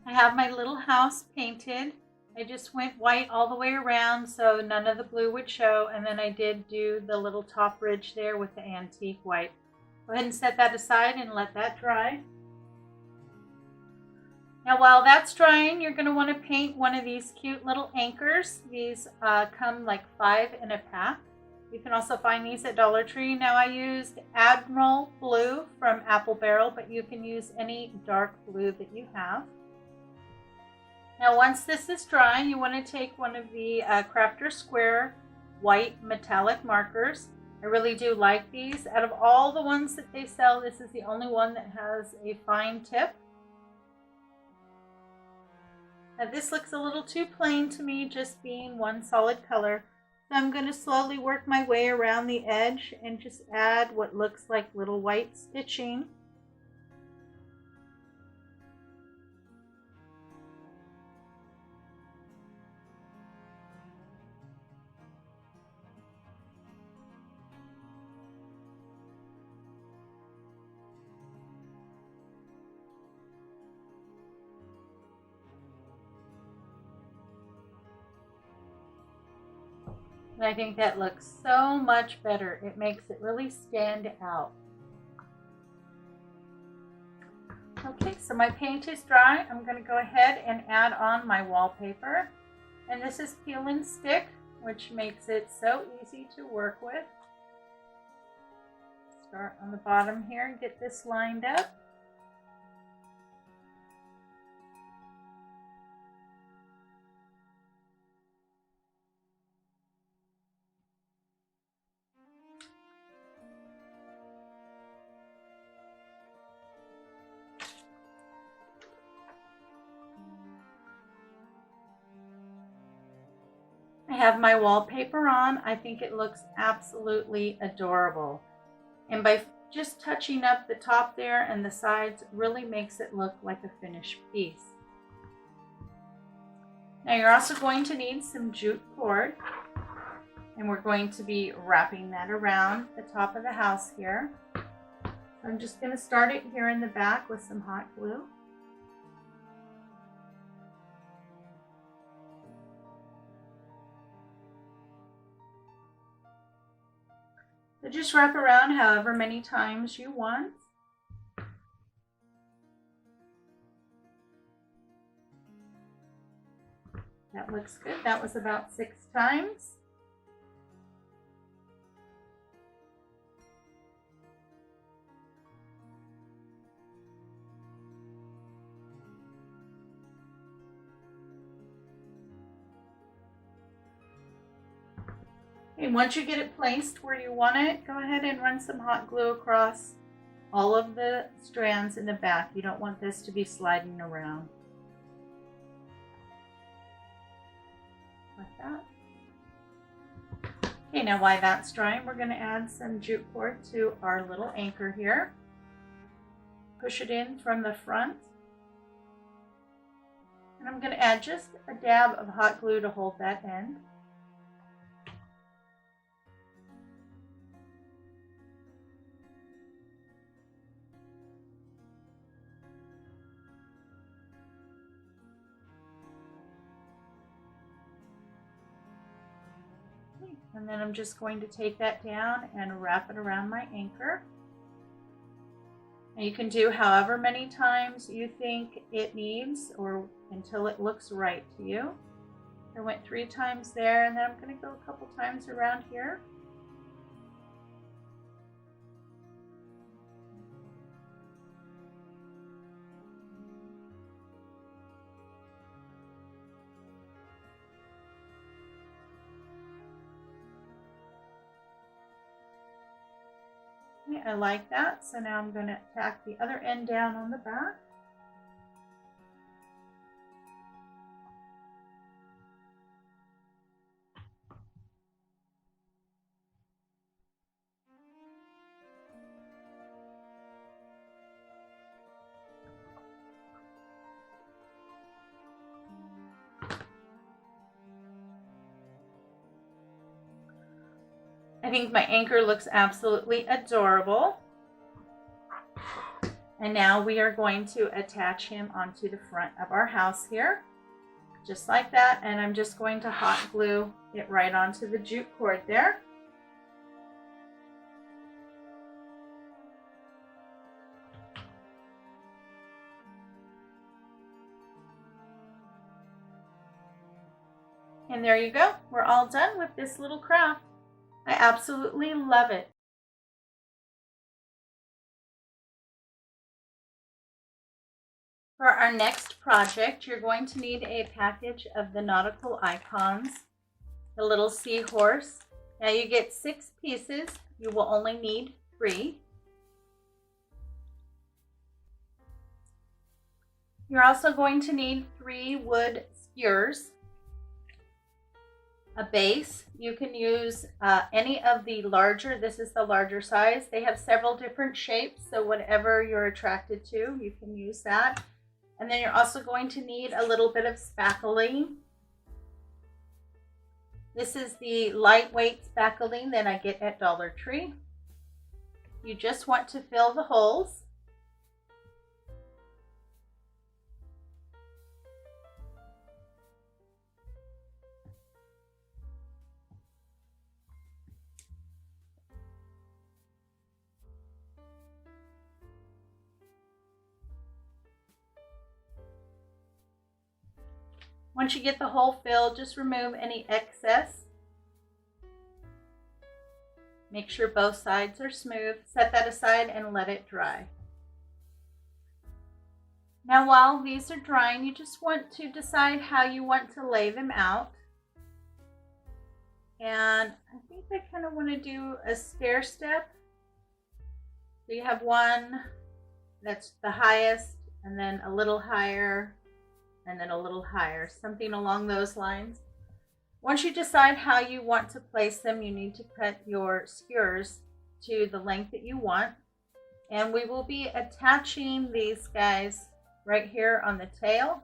I have my little house painted. I just went white all the way around so none of the blue would show, and then I did do the little top ridge there with the antique white. Go ahead and set that aside and let that dry. Now while that's drying, you're going to want to paint one of these cute little anchors. These come like 5 in a pack. You can also find these at Dollar Tree. Now I used Admiral Blue from Apple Barrel, but you can use any dark blue that you have. Now once this is dry, you want to take one of the Crafter Square white metallic markers. I really do like these. Out of all the ones that they sell, this is the only one that has a fine tip. Now this looks a little too plain to me, just being one solid color. So I'm going to slowly work my way around the edge and just add what looks like little white stitching. And I think that looks so much better. It makes it really stand out. Okay, so my paint is dry. I'm going to go ahead and add on my wallpaper. And this is Peel and Stick, which makes it so easy to work with. Start on the bottom here and get this lined up. I have my wallpaper on. I think it looks absolutely adorable. And by just touching up the top there and the sides really makes it look like a finished piece. Now you're also going to need some jute cord. And we're going to be wrapping that around the top of the house here. I'm just going to start it here in the back with some hot glue. So just wrap around however many times you want. That looks good. That was about 6 times. Okay, once you get it placed where you want it, go ahead and run some hot glue across all of the strands in the back. You don't want this to be sliding around. Like that. Okay, now while that's drying, we're going to add some jute cord to our little anchor here. Push it in from the front. And I'm going to add just a dab of hot glue to hold that end. And then I'm just going to take that down and wrap it around my anchor. And you can do however many times you think it needs or until it looks right to you. I went 3 times there, and then I'm going to go a couple times around here. I like that, so now I'm going to tack the other end down on the back. I think my anchor looks absolutely adorable. And now we are going to attach him onto the front of our house here, just like that. And I'm just going to hot glue it right onto the jute cord there. And there you go. We're all done with this little craft. I absolutely love it. For our next project, you're going to need a package of the nautical icons, the little seahorse. Now you get 6 pieces. You will only need 3. You're also going to need 3 wood skewers, a base. You can use any of the larger, this is the larger size. They have several different shapes, so whatever you're attracted to, you can use that. And then you're also going to need a little bit of spackling. This is the lightweight spackling that I get at Dollar Tree. You just want to fill the holes. Once you get the hole filled, just remove any excess. Make sure both sides are smooth. Set that aside and let it dry. Now while these are drying, you just want to decide how you want to lay them out. And I think I kind of want to do a stair step. So you have one that's the highest, and then a little higher, and then a little higher, something along those lines. Once you decide how you want to place them, you need to cut your skewers to the length that you want. And we will be attaching these guys right here on the tail.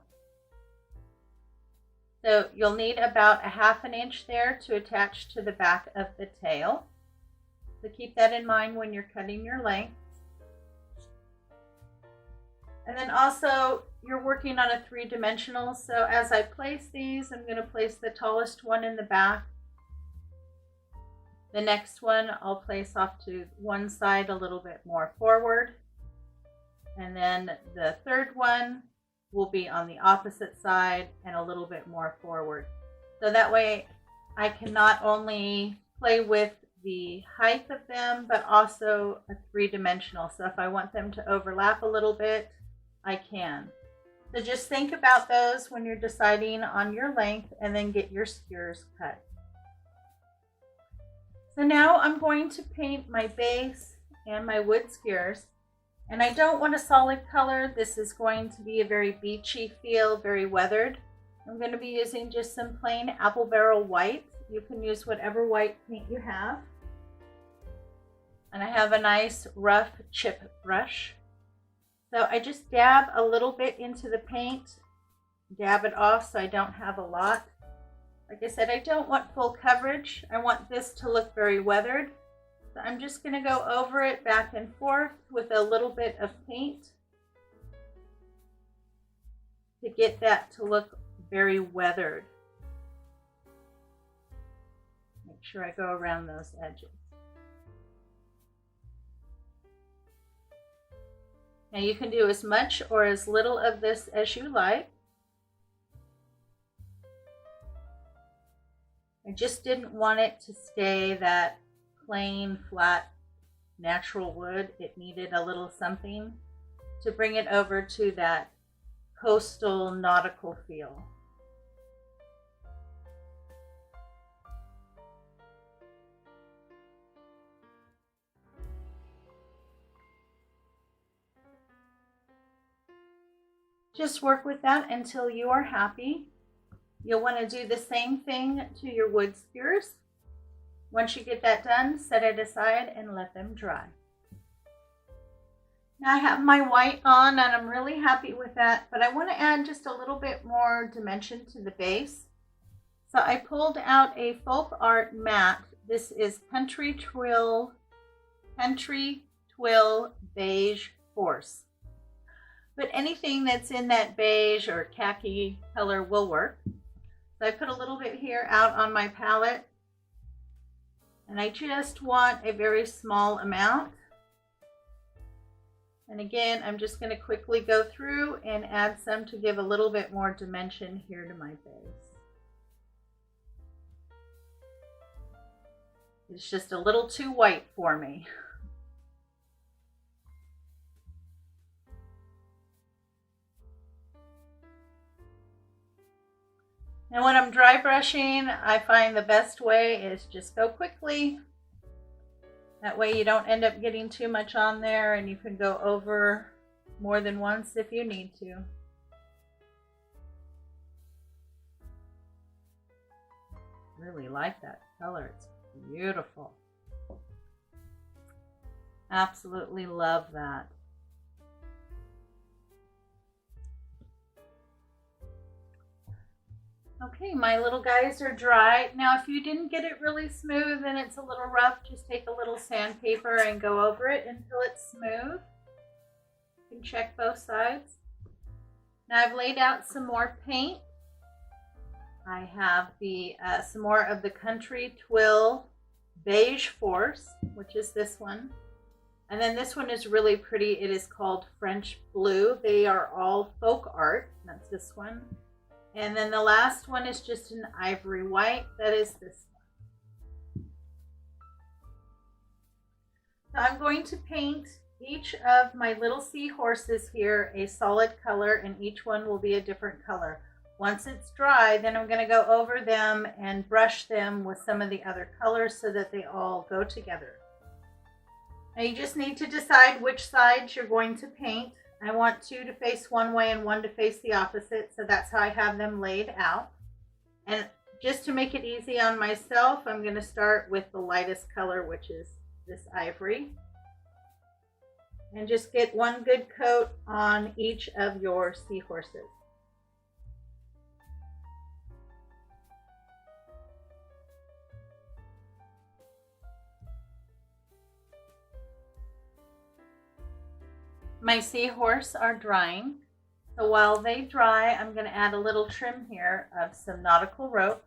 So you'll need about 1/2 inch there to attach to the back of the tail. So keep that in mind when you're cutting your length. And then also you're working on a 3-dimensional. So as I place these, I'm going to place the tallest one in the back. The next one I'll place off to one side a little bit more forward. And then the third one will be on the opposite side and a little bit more forward. So that way I can not only play with the height of them, but also a 3-dimensional. So if I want them to overlap a little bit, I can. So just think about those when you're deciding on your length, and then get your skewers cut. So now I'm going to paint my base and my wood skewers. And I don't want a solid color. This is going to be a very beachy feel, very weathered. I'm going to be using just some plain apple barrel white. You can use whatever white paint you have. And I have a nice rough chip brush. So I just dab a little bit into the paint, dab it off so I don't have a lot. Like I said, I don't want full coverage. I want this to look very weathered. So I'm just going to go over it back and forth with a little bit of paint to get that to look very weathered. Make sure I go around those edges. Now you can do as much or as little of this as you like. I just didn't want it to stay that plain, flat, natural wood. It needed a little something to bring it over to that coastal nautical feel. Just work with that until you are happy. You'll want to do the same thing to your wood skewers. Once you get that done, set it aside and let them dry. Now I have my white on and I'm really happy with that, but I want to add just a little bit more dimension to the base. So I pulled out a folk art mat. This is Country Twill Beige Force. But anything that's in that beige or khaki color will work. So I put a little bit here out on my palette. And I just want a very small amount. And again, I'm just going to quickly go through and add some to give a little bit more dimension here to my base. It's just a little too white for me. And when I'm dry brushing, I find the best way is just go quickly. That way you don't end up getting too much on there, and you can go over more than once if you need to. Really like that color. It's beautiful. Absolutely love that. Okay, my little guys are dry. Now, if you didn't get it really smooth and it's a little rough, just take a little sandpaper and go over it until it's smooth. You can check both sides. Now, I've laid out some more paint. I have the some more of the Country Twill Beige Force, which is this one. And then this one is really pretty. It is called French Blue. They are all folk art. That's this one. And then the last one is just an ivory white. That is this one. So I'm going to paint each of my little seahorses here a solid color, and each one will be a different color. Once it's dry, then I'm going to go over them and brush them with some of the other colors so that they all go together. Now you just need to decide which sides you're going to paint. I want two to face one way and one to face the opposite, so that's how I have them laid out. And just to make it easy on myself, I'm going to start with the lightest color, which is this ivory. And just get one good coat on each of your seahorses. My seahorse are drying. So while they dry, I'm going to add a little trim here of some nautical rope.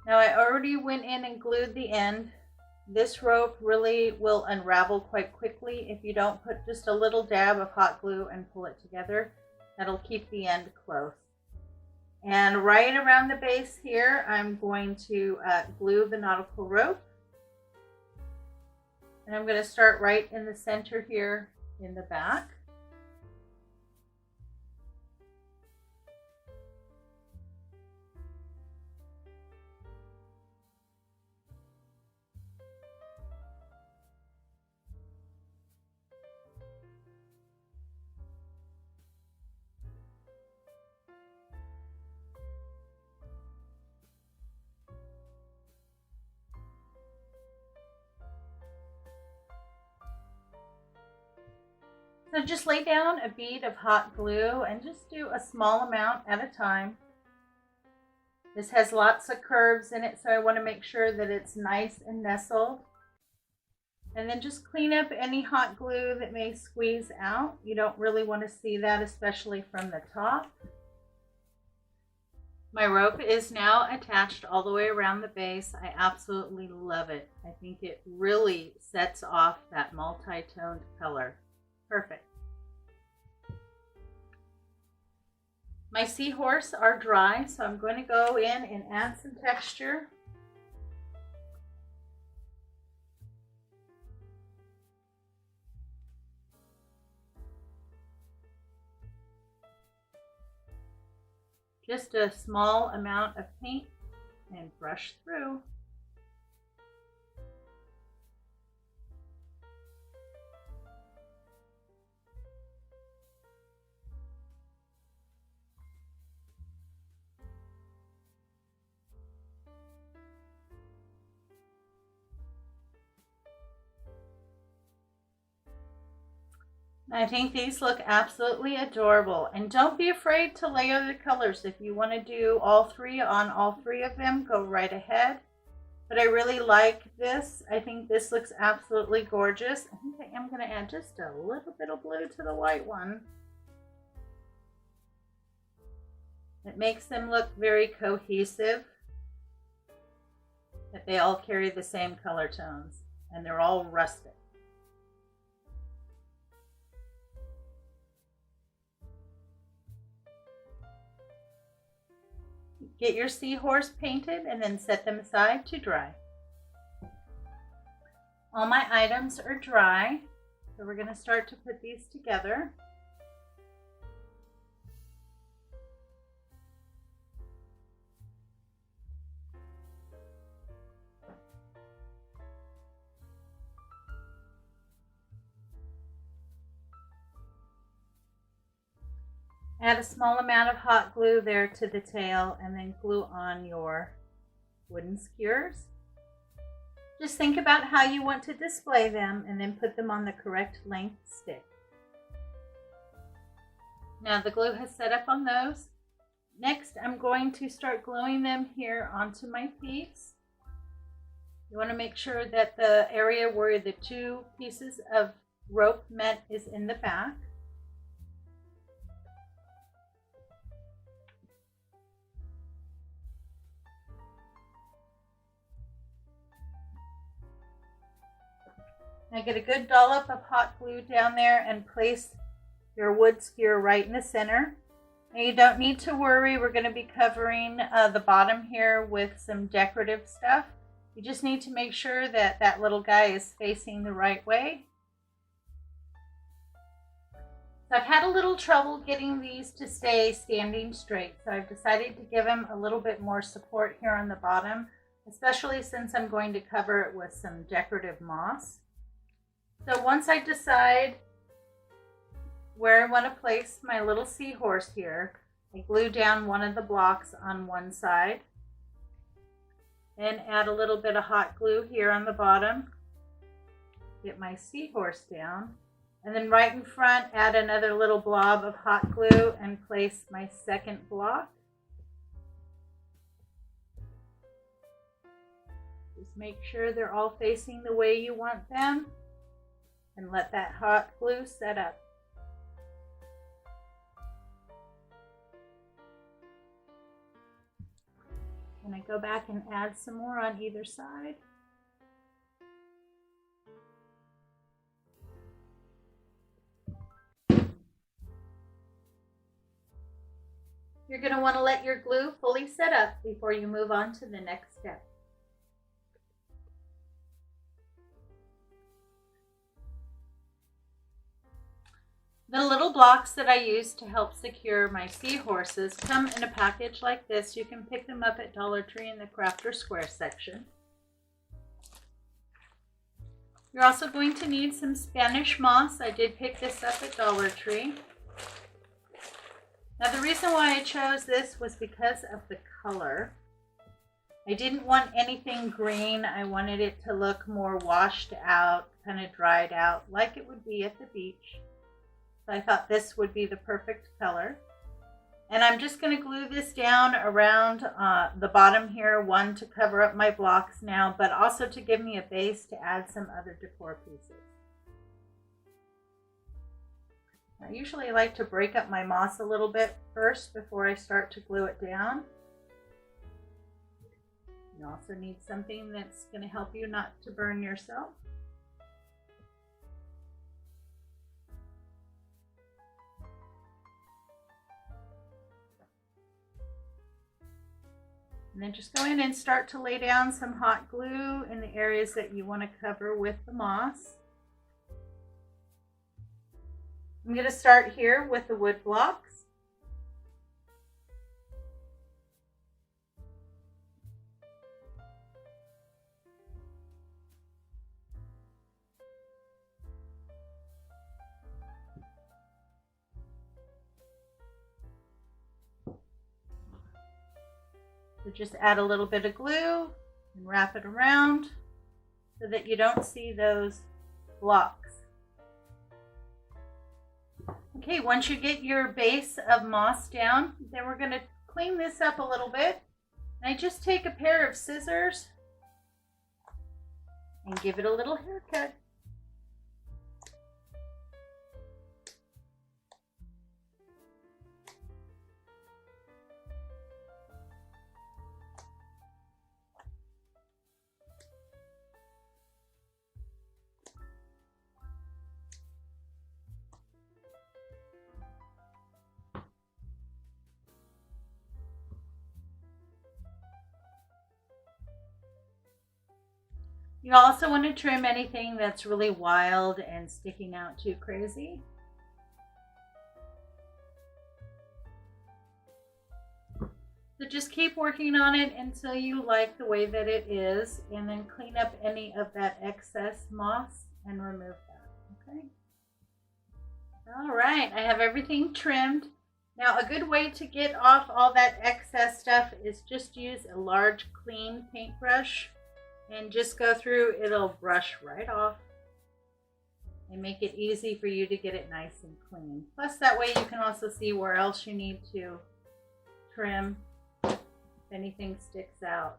Now I already went in and glued the end. This rope really will unravel quite quickly if you don't put just a little dab of hot glue and pull it together. That'll keep the end close. And right around the base here, I'm going to glue the nautical rope. And I'm going to start right in the center here in the back. So just lay down a bead of hot glue and just do a small amount at a time. This has lots of curves in it, so I want to make sure that it's nice and nestled. And then just clean up any hot glue that may squeeze out. You don't really want to see that, especially from the top. My rope is now attached all the way around the base. I absolutely love it. I think it really sets off that multi-toned color. Perfect. My seahorse are dry, so I'm going to go in and add some texture. Just a small amount of paint and brush through. I think these look absolutely adorable, and don't be afraid to layer the colors. If you want to do all three on all three of them, go right ahead. But I really like this. I think this looks absolutely gorgeous. I think I am going to add just a little bit of blue to the white one. It makes them look very cohesive, that they all carry the same color tones and they're all rustic. Get your seahorse painted and then set them aside to dry. All my items are dry, so we're going to start to put these together. Add a small amount of hot glue there to the tail and then glue on your wooden skewers. Just think about how you want to display them and then put them on the correct length stick. Now the glue has set up on those. Next, I'm going to start gluing them here onto my piece. You want to make sure that the area where the two pieces of rope met is in the back. Now get a good dollop of hot glue down there and place your wood skewer right in the center. Now you don't need to worry, we're going to be covering the bottom here with some decorative stuff. You just need to make sure that that little guy is facing the right way. So I've had a little trouble getting these to stay standing straight, so I've decided to give them a little bit more support here on the bottom, especially since I'm going to cover it with some decorative moss. So once I decide where I want to place my little seahorse here, I glue down one of the blocks on one side and add a little bit of hot glue here on the bottom. Get my seahorse down, and then right in front add another little blob of hot glue and place my second block. Just make sure they're all facing the way you want them. And let that hot glue set up. And I go back and add some more on either side. You're going to want to let your glue fully set up before you move on to the next step. The little blocks that I use to help secure my seahorses come in a package like this. You can pick them up at Dollar Tree in the Crafter Square section. You're also going to need some Spanish moss. I did pick this up at Dollar Tree. Now the reason why I chose this was because of the color. I didn't want anything green. I wanted it to look more washed out, kind of dried out, like it would be at the beach. So I thought this would be the perfect color. And I'm just going to glue this down around the bottom here, one to cover up my blocks now, but also to give me a base to add some other decor pieces. I usually like to break up my moss a little bit first before I start to glue it down. You also need something that's going to help you not to burn yourself. And then just go in and start to lay down some hot glue in the areas that you want to cover with the moss. I'm going to start here with the wood blocks. So just add a little bit of glue and wrap it around so that you don't see those blocks. Okay, once you get your base of moss down, then we're going to clean this up a little bit. And I just take a pair of scissors and give it a little haircut. You also want to trim anything that's really wild and sticking out too crazy. So just keep working on it until you like the way that it is, and then clean up any of that excess moss and remove that, okay? All right, I have everything trimmed. Now a good way to get off all that excess stuff is just use a large clean paintbrush and just go through. It'll brush right off and make it easy for you to get it nice and clean. Plus that way you can also see where else you need to trim if anything sticks out.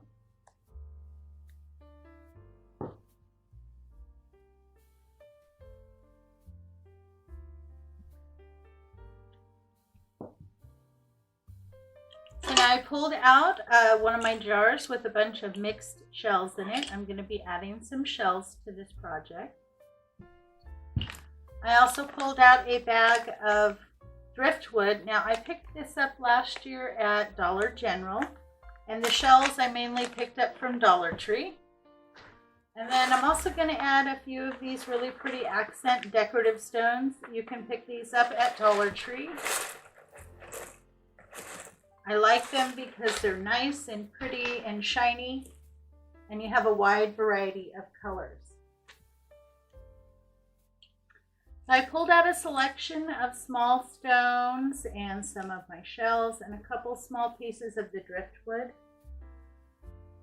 And I pulled out one of my jars with a bunch of mixed shells in it. I'm going to be adding some shells to this project. I also pulled out a bag of driftwood. Now I picked this up last year at Dollar General, and the shells I mainly picked up from Dollar Tree. And then I'm also going to add a few of these really pretty accent decorative stones. You can pick these up at Dollar Tree. I like them because they're nice and pretty and shiny, and you have a wide variety of colors. I pulled out a selection of small stones and some of my shells and a couple small pieces of the driftwood.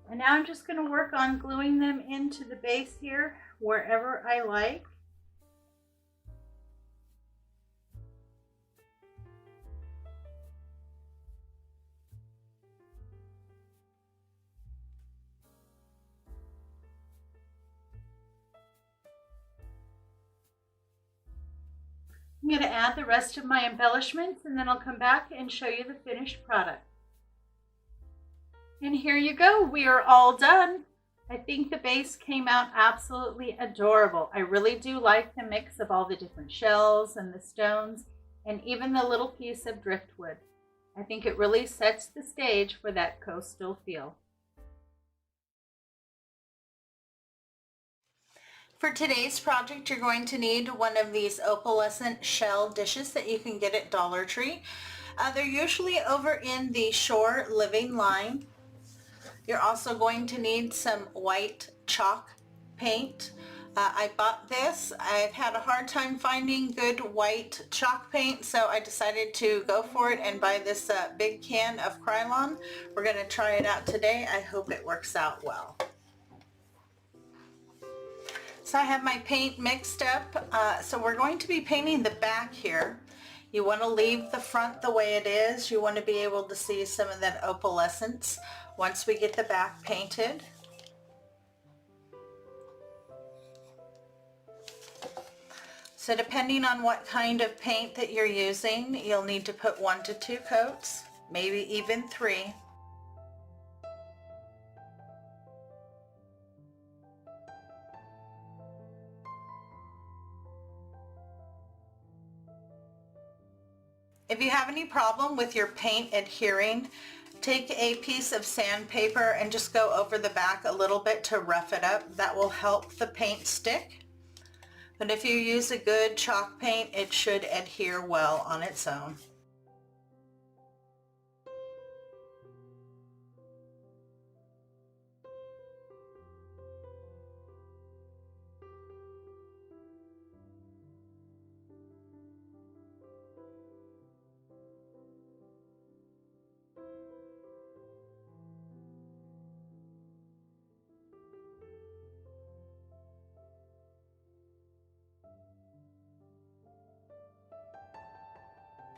And now I'm just going to work on gluing them into the base here wherever I like. I'm going to add the rest of my embellishments, and then I'll come back and show you the finished product. And here you go, we are all done. I think the base came out absolutely adorable. I really do like the mix of all the different shells and the stones and even the little piece of driftwood. I think it really sets the stage for that coastal feel. For today's project, you're going to need one of these opalescent shell dishes that you can get at Dollar Tree. They're usually over in the shore living line. You're also going to need some white chalk paint. I bought this. I've had a hard time finding good white chalk paint, so I decided to go for it and buy this big can of Krylon. We're going to try it out today. I hope it works out well. So I have my paint mixed up. So we're going to be painting the back here. You want to leave the front the way it is. You want to be able to see some of that opalescence once we get the back painted. So depending on what kind of paint that you're using, you'll need to put 1 to 2 coats, maybe even 3. If you have any problem with your paint adhering, take a piece of sandpaper and just go over the back a little bit to rough it up. That will help the paint stick. But if you use a good chalk paint, it should adhere well on its own.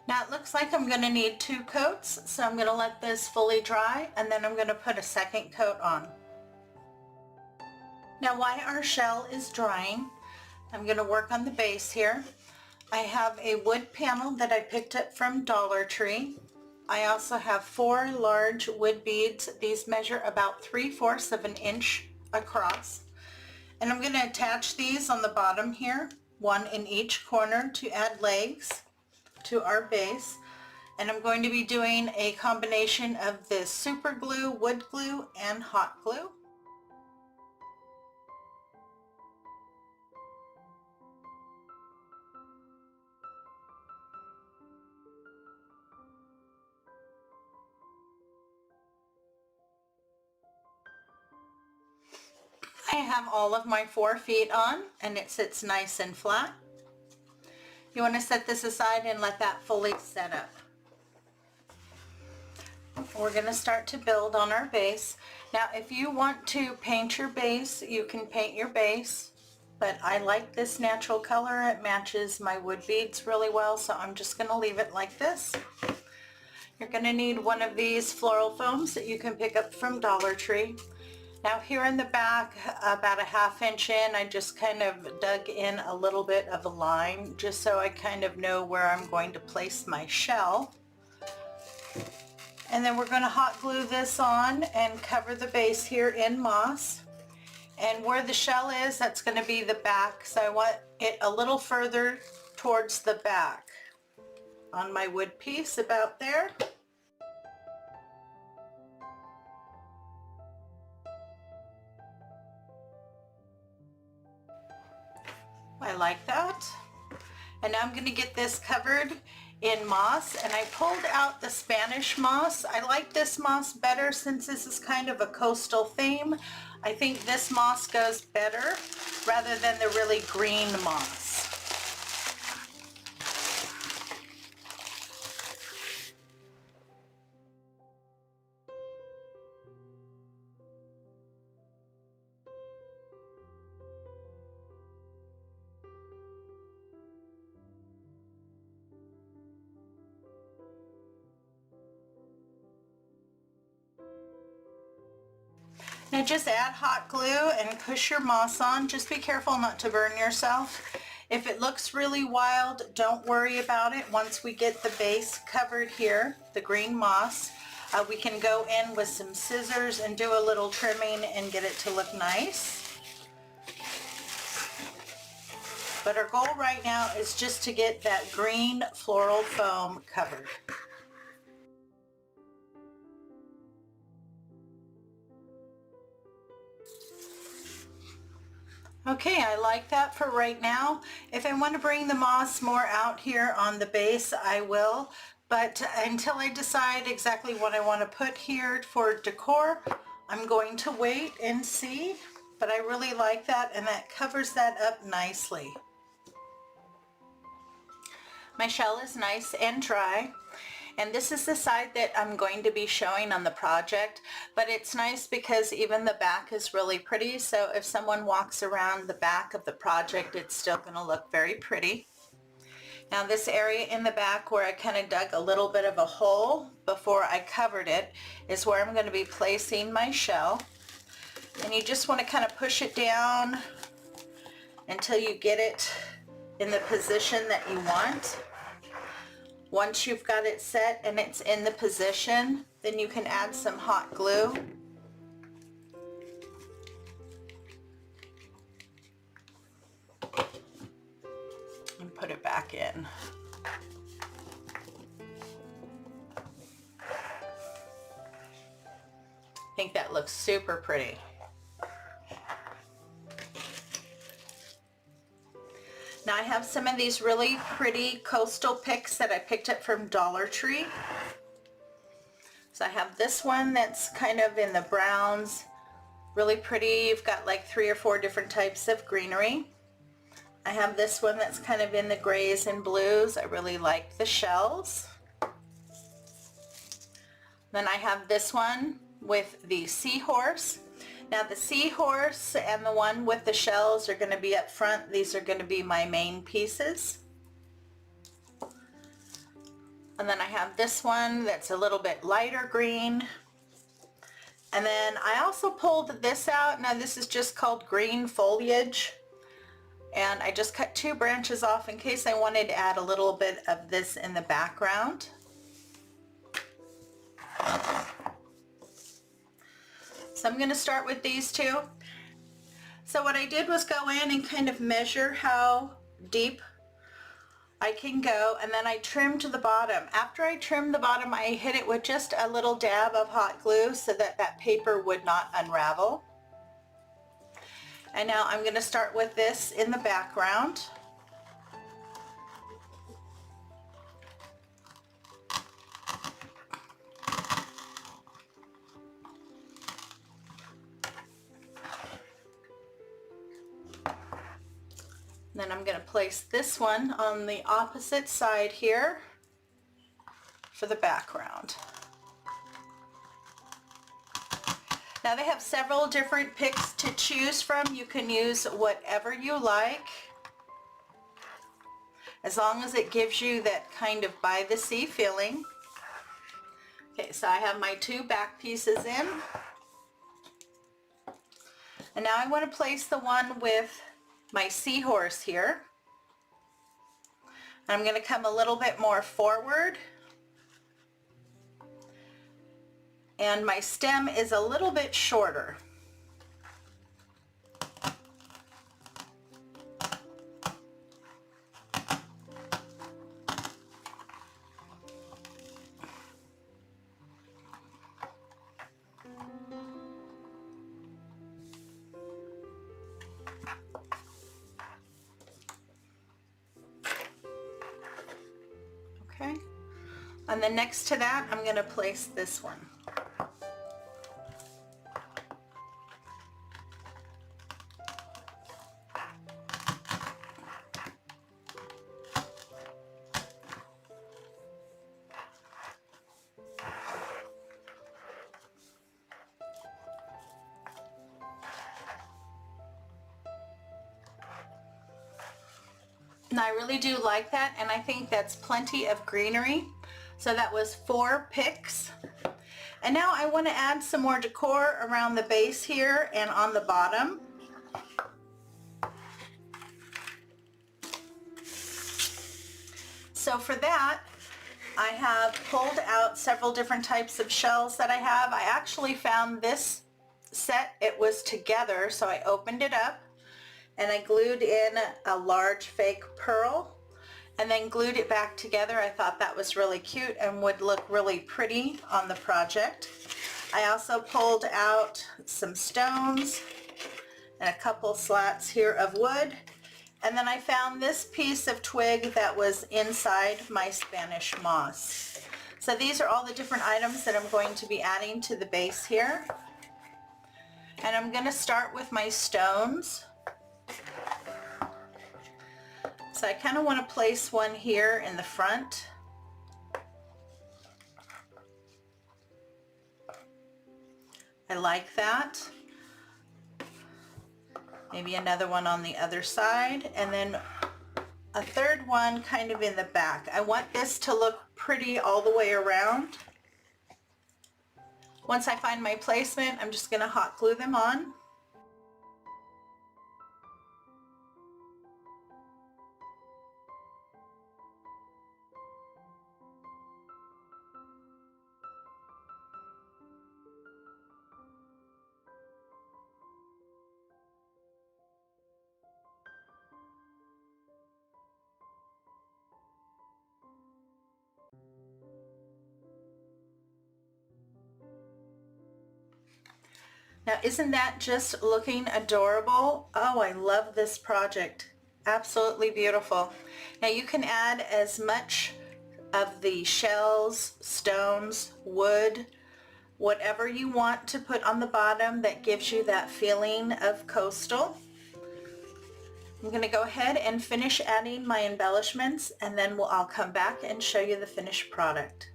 Now it looks like I'm going to need 2 coats, so I'm going to let this fully dry and then I'm going to put a second coat on. Now while our shell is drying, I'm going to work on the base here. I have a wood panel that I picked up from Dollar Tree. I also have 4 large wood beads. These measure about 3/4 of an inch across. And I'm going to attach these on the bottom here, 1 in each corner to add legs to our base. And I'm going to be doing a combination of this super glue, wood glue, and hot glue. I have all of my 4 feet on and it sits nice and flat. You want to set this aside and let that fully set up. We're going to start to build on our base. Now if you want to paint your base, you can paint your base, but I like this natural color. It matches my wood beads really well, so I'm just going to leave it like this. You're going to need one of these floral foams that you can pick up from Dollar Tree. Now here in the back, about a 1/2 inch in, I just kind of dug in a little bit of a line just so I kind of know where I'm going to place my shell. And then we're going to hot glue this on and cover the base here in moss. And where the shell is, that's going to be the back, so I want it a little further towards the back on my wood piece, about there. I like that. And now I'm going to get this covered in moss, and I pulled out the Spanish moss. I like this moss better since this is kind of a coastal theme. I think this moss goes better rather than the really green moss. Now just add hot glue and push your moss on. Just be careful not to burn yourself. If it looks really wild, don't worry about it. Once we get the base covered here, the green moss, We can go in with some scissors and do a little trimming and get it to look nice. But our goal right now is just to get that green floral foam covered. Okay, I like that for right now. If I want to bring the moss more out here on the base, I will. But until I decide exactly what I want to put here for decor, I'm going to wait and see. But I really like that, and that covers that up nicely. My shell is nice and dry. And this is the side that I'm going to be showing on the project, but it's nice because even the back is really pretty, so if someone walks around the back of the project, it's still going to look very pretty. Now this area in the back where I kind of dug a little bit of a hole before I covered it is where I'm going to be placing my shell. And you just want to kind of push it down until you get it in the position that you want. Once you've got it set and it's in the position, then you can add some hot glue. And put it back in. I think that looks super pretty. Now I have some of these really pretty coastal picks that I picked up from Dollar Tree. So I have this one that's kind of in the browns, really pretty. You've got like 3 or 4 different types of greenery. I have this one that's kind of in the grays and blues. I really like the shells. Then I have this one with the seahorse. Now the seahorse and the one with the shells are going to be up front. These are going to be my main pieces. And then I have this one that's a little bit lighter green. And then I also pulled this out. Now this is just called green foliage. And I just cut 2 branches off in case I wanted to add a little bit of this in the background. So I'm going to start with these 2. So what I did was go in and kind of measure how deep I can go, and then I trimmed the bottom. After I trimmed the bottom, I hit it with just a little dab of hot glue so that that paper would not unravel. And now I'm going to start with this in the background. Then I'm going to place this one on the opposite side here for the background. Now they have several different picks to choose from. You can use whatever you like, as long as it gives you that kind of by the sea feeling. Okay, so I have my 2 back pieces in. And now I want to place the one with my seahorse here. I'm going to come a little bit more forward, and my stem is a little bit shorter. Okay, and then next to that I'm going to place this one. And I really do like that, and I think that's plenty of greenery. So that was 4 picks. And now I want to add some more decor around the base here and on the bottom. So for that, I have pulled out several different types of shells that I have. I actually found this set, it was together, so I opened it up and I glued in a large fake pearl and then glued it back together. I thought that was really cute and would look really pretty on the project. I also pulled out some stones and a couple slats here of wood. And then I found this piece of twig that was inside my Spanish moss. So these are all the different items that I'm going to be adding to the base here. And I'm going to start with my stones. So I kind of want to place one here in the front. I like that. Maybe another one on the other side, and then a third one kind of in the back. I want this to look pretty all the way around. Once I find my placement, I'm just going to hot glue them on. Now, isn't that just looking adorable? Oh, I love this project. Absolutely beautiful. Now you can add as much of the shells, stones, wood, whatever you want to put on the bottom that gives you that feeling of coastal. I'm going to go ahead and finish adding my embellishments, and then I'll come back and show you the finished product.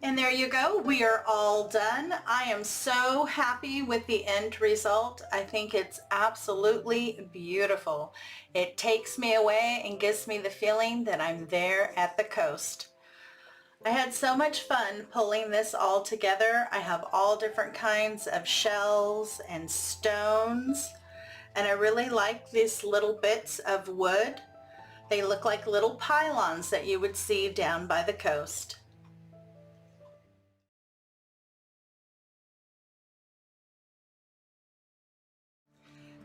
And there you go, we are all done. I am so happy with the end result. I think it's absolutely beautiful. It takes me away and gives me the feeling that I'm there at the coast. I had so much fun pulling this all together. I have all different kinds of shells and stones, and I really like these little bits of wood. They look like little pylons that you would see down by the coast.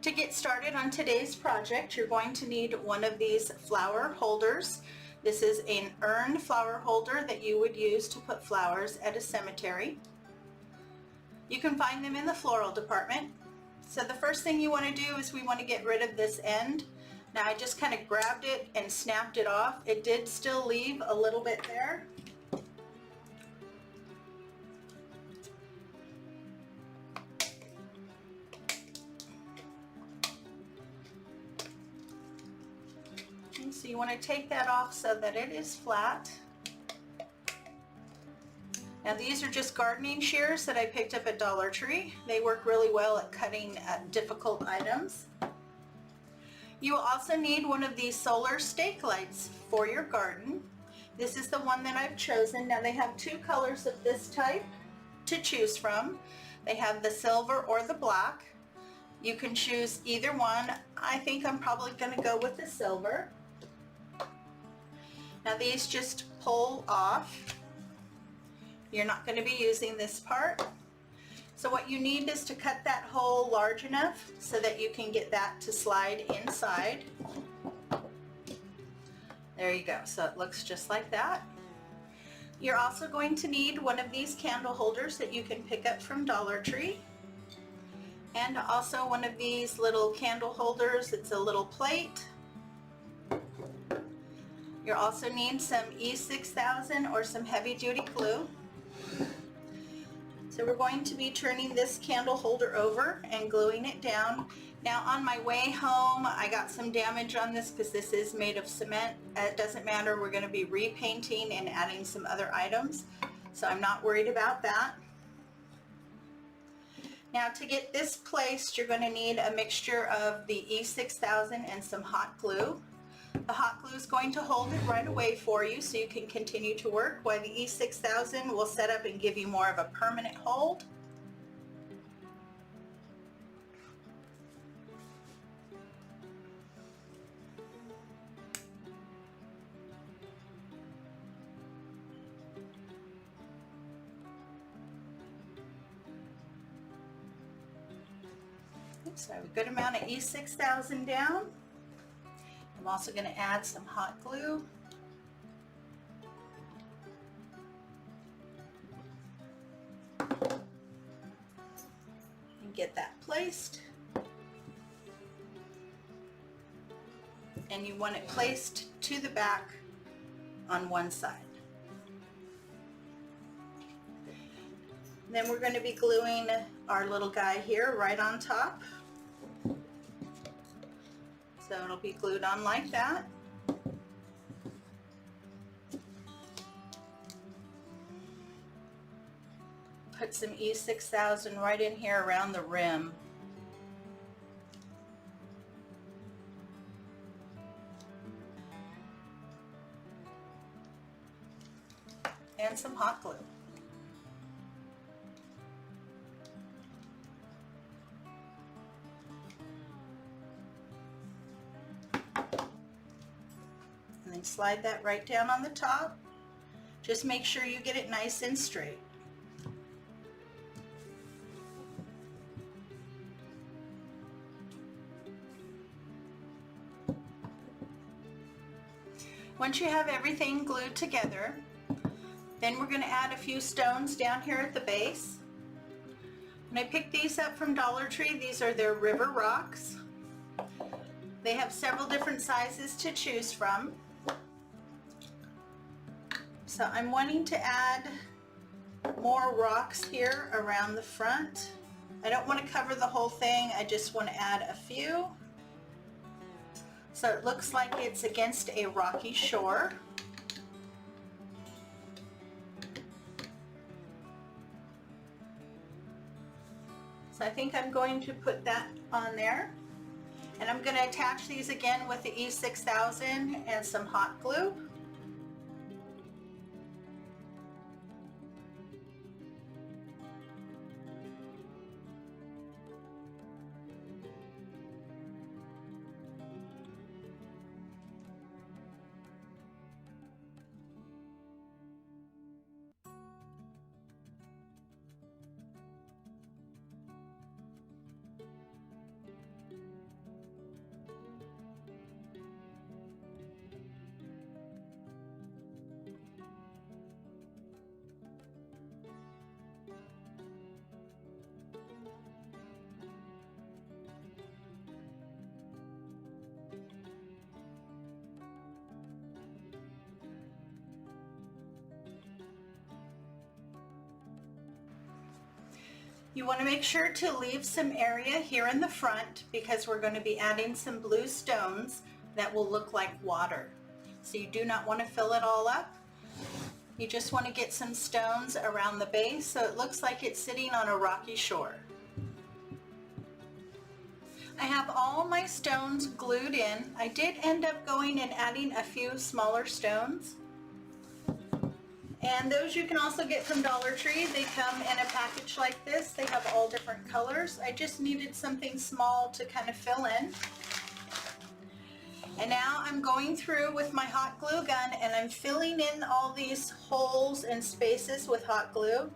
To get started on today's project, you're going to need one of these flower holders. This is an urn flower holder that you would use to put flowers at a cemetery. You can find them in the floral department. So the first thing you want to do is we want to get rid of this end. Now I just kind of grabbed it and snapped it off. It did still leave a little bit there. So you want to take that off so that it is flat. Now these are just gardening shears that I picked up at Dollar Tree. They work really well at cutting difficult items. You will also need one of these solar stake lights for your garden. This is the one that I've chosen. Now they have two colors of this type to choose from. They have the silver or the black. You can choose either one. I think I'm probably going to go with the silver. Now these just pull off. You're not going to be using this part. So what you need is to cut that hole large enough so that you can get that to slide inside. There you go. So it looks just like that. You're also going to need one of these candle holders that you can pick up from Dollar Tree. And also one of these little candle holders. It's a little plate. You'll also need some E6000 or some heavy duty glue. So we're going to be turning this candle holder over and gluing it down. Now on my way home, I got some damage on this because this is made of cement. It doesn't matter, we're going to be repainting and adding some other items. So I'm not worried about that. Now to get this placed, you're going to need a mixture of the E6000 and some hot glue. The hot glue is going to hold it right away for you so you can continue to work, while the E6000 will set up and give you more of a permanent hold. So I have a good amount of E6000 down. I'm also going to add some hot glue. And get that placed. And you want it placed to the back on one side. Then we're going to be gluing our little guy here right on top. So it'll be glued on like that. Put some E6000 right in here around the rim. And some hot glue. And then slide that right down on the top. Just make sure you get it nice and straight. Once you have everything glued together, then we're going to add a few stones down here at the base. And I picked these up from Dollar Tree. These are their river rocks. They have several different sizes to choose from. So I'm wanting to add more rocks here around the front. I don't want to cover the whole thing. I just want to add a few. So it looks like it's against a rocky shore. So I think I'm going to put that on there. And I'm going to attach these again with the E6000 and some hot glue. You want to make sure to leave some area here in the front because we're going to be adding some blue stones that will look like water. So you do not want to fill it all up. You just want to get some stones around the base so it looks like it's sitting on a rocky shore. I have all my stones glued in. I did end up going and adding a few smaller stones. And those you can also get from Dollar Tree. They come in a package like this. They have all different colors. I just needed something small to kind of fill in. And now I'm going through with my hot glue gun and I'm filling in all these holes and spaces with hot glue.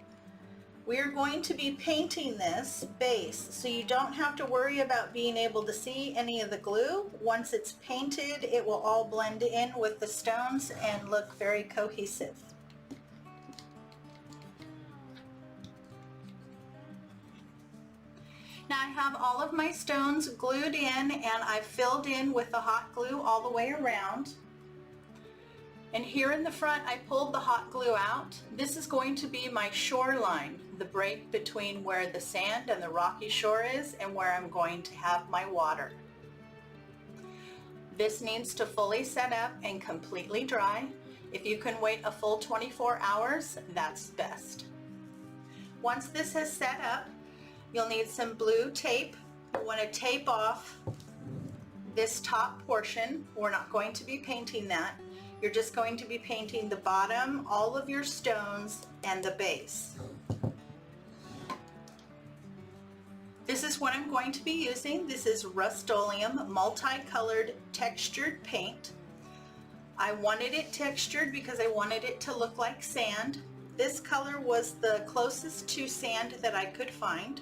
We are going to be painting this base, so you don't have to worry about being able to see any of the glue. Once it's painted, it will all blend in with the stones and look very cohesive. Now I have all of my stones glued in and I've filled in with the hot glue all the way around. And here in the front I pulled the hot glue out. This is going to be my shoreline, the break between where the sand and the rocky shore is and where I'm going to have my water. This needs to fully set up and completely dry. If you can wait a full 24 hours, that's best. Once this has set up, you'll need some blue tape. You want to tape off this top portion. We're not going to be painting that. You're just going to be painting the bottom, all of your stones, and the base. This is what I'm going to be using. This is Rust-Oleum multicolored textured paint. I wanted it textured because I wanted it to look like sand. This color was the closest to sand that I could find.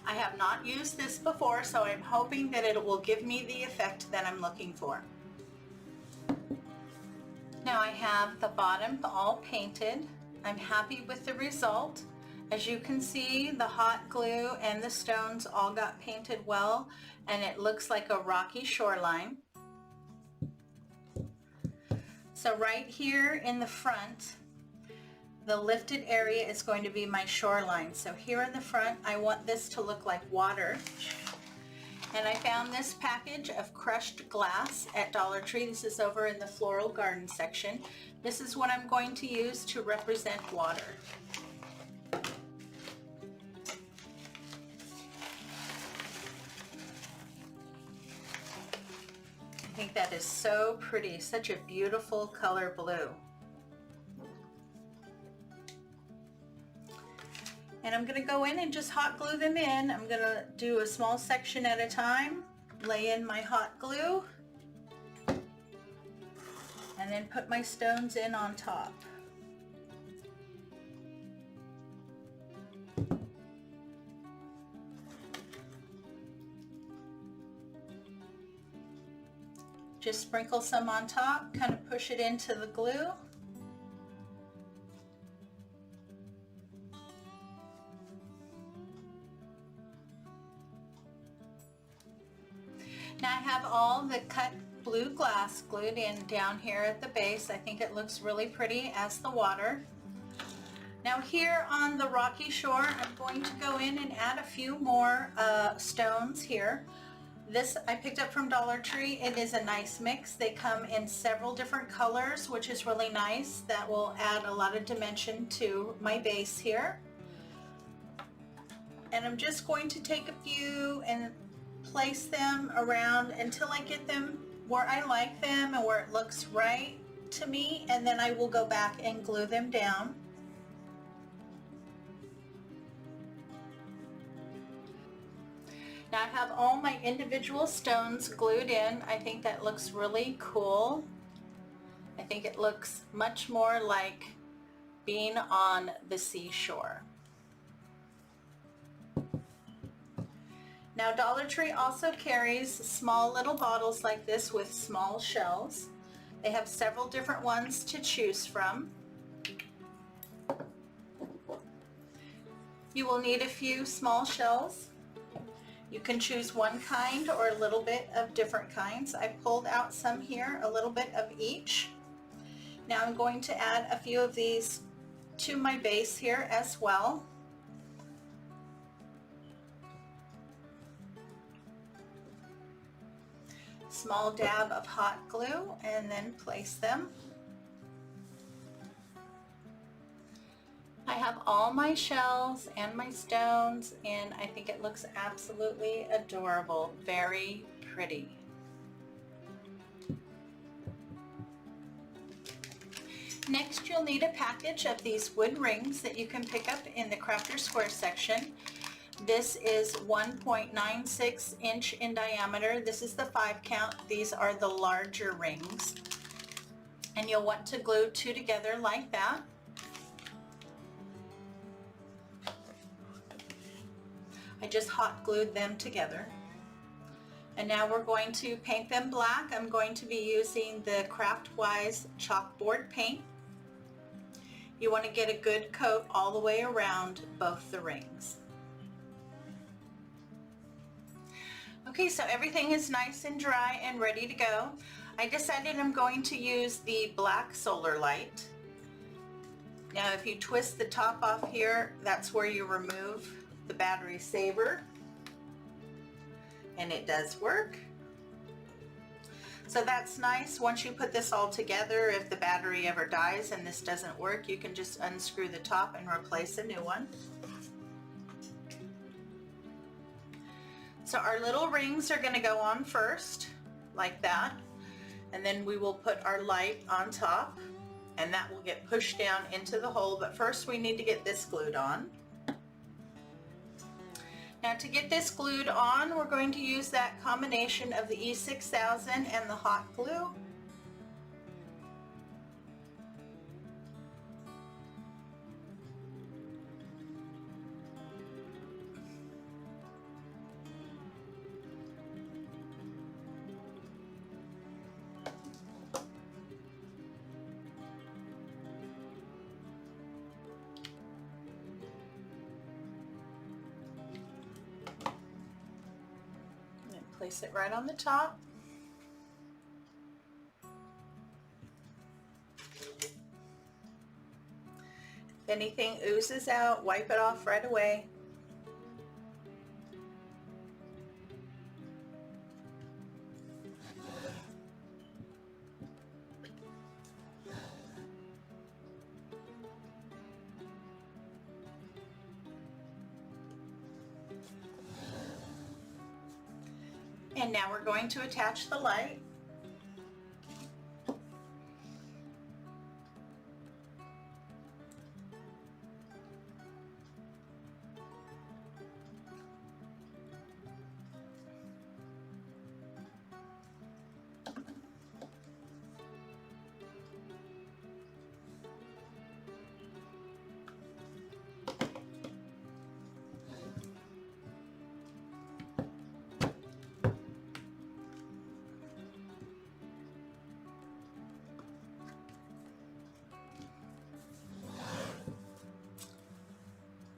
I have not used this before, so I'm hoping that it will give me the effect that I'm looking for. Now I have the bottom all painted. I'm happy with the result. As you can see, the hot glue and the stones all got painted well, and it looks like a rocky shoreline. So right here in the front, the lifted area is going to be my shoreline. So here in the front, I want this to look like water. And I found this package of crushed glass at Dollar Tree. This is over in the floral garden section. This is what I'm going to use to represent water. I think that is so pretty, such a beautiful color blue. And I'm going to go in and just hot glue them in. I'm going to do a small section at a time, lay in my hot glue, and then put my stones in on top. Just sprinkle some on top, kind of push it into the glue. Now I have all the cut blue glass glued in down here at the base. I think it looks really pretty as the water. Now here on the rocky shore, I'm going to go in and add a few more stones here. This I picked up from Dollar Tree. It is a nice mix. They come in several different colors, which is really nice. That will add a lot of dimension to my base here. And I'm just going to take a few and place them around until I get them where I like them and where it looks right to me, and then I will go back and glue them down. Now I have all my individual stones glued in. I think that looks really cool. I think it looks much more like being on the seashore. Now Dollar Tree also carries small little bottles like this with small shells. They have several different ones to choose from. You will need a few small shells. You can choose one kind or a little bit of different kinds. I pulled out some here, a little bit of each. Now I'm going to add a few of these to my base here as well. Small dab of hot glue and then place them. I have all my shells and my stones, and I think it looks absolutely adorable. Very pretty. Next, you'll need a package of these wood rings that you can pick up in the Crafter Square section. This is 1.96 inch in diameter. This is the 5 count. These are the larger rings. And you'll want to glue 2 together like that. I just hot glued them together. And now we're going to paint them black. I'm going to be using the Craftwise chalkboard paint. You want to get a good coat all the way around both the rings. Okay, so everything is nice and dry and ready to go. I decided I'm going to use the black solar light. Now if you twist the top off here, that's where you remove the battery saver, and it does work. So that's nice. Once you put this all together, if the battery ever dies and this doesn't work, you can just unscrew the top and replace a new one. So our little rings are going to go on first, like that, and then we will put our light on top, and that will get pushed down into the hole. But first we need to get this glued on. Now to get this glued on, we're going to use that combination of the E6000 and the hot glue. Place it right on the top. If anything oozes out, wipe it off right away. And now we're going to attach the light.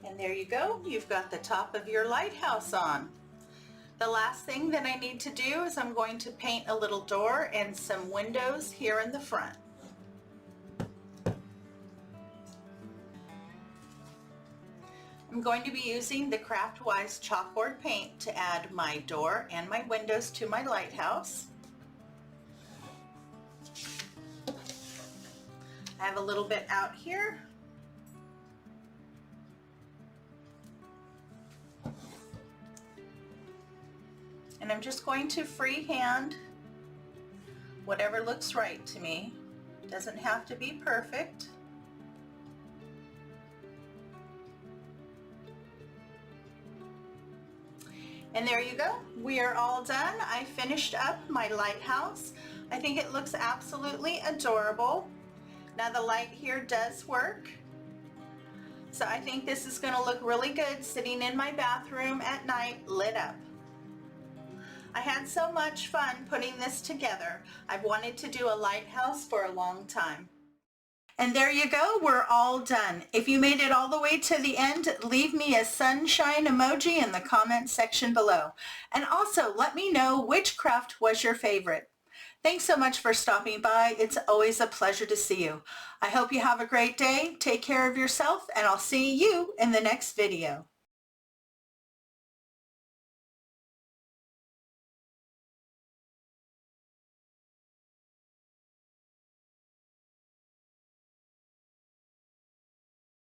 And there you go, you've got the top of your lighthouse on. The last thing that I need to do is I'm going to paint a little door and some windows here in the front. I'm going to be using the Craftwise chalkboard paint to add my door and my windows to my lighthouse. I have a little bit out here. And I'm just going to freehand whatever looks right to me. Doesn't have to be perfect. And there you go. We are all done. I finished up my lighthouse. I think it looks absolutely adorable. Now the light here does work. So I think this is going to look really good sitting in my bathroom at night lit up. I had so much fun putting this together. I've wanted to do a lighthouse for a long time. And there you go, we're all done. If you made it all the way to the end, leave me a sunshine emoji in the comment section below. And also let me know which craft was your favorite. Thanks so much for stopping by. It's always a pleasure to see you. I hope you have a great day. Take care of yourself, and I'll see you in the next video.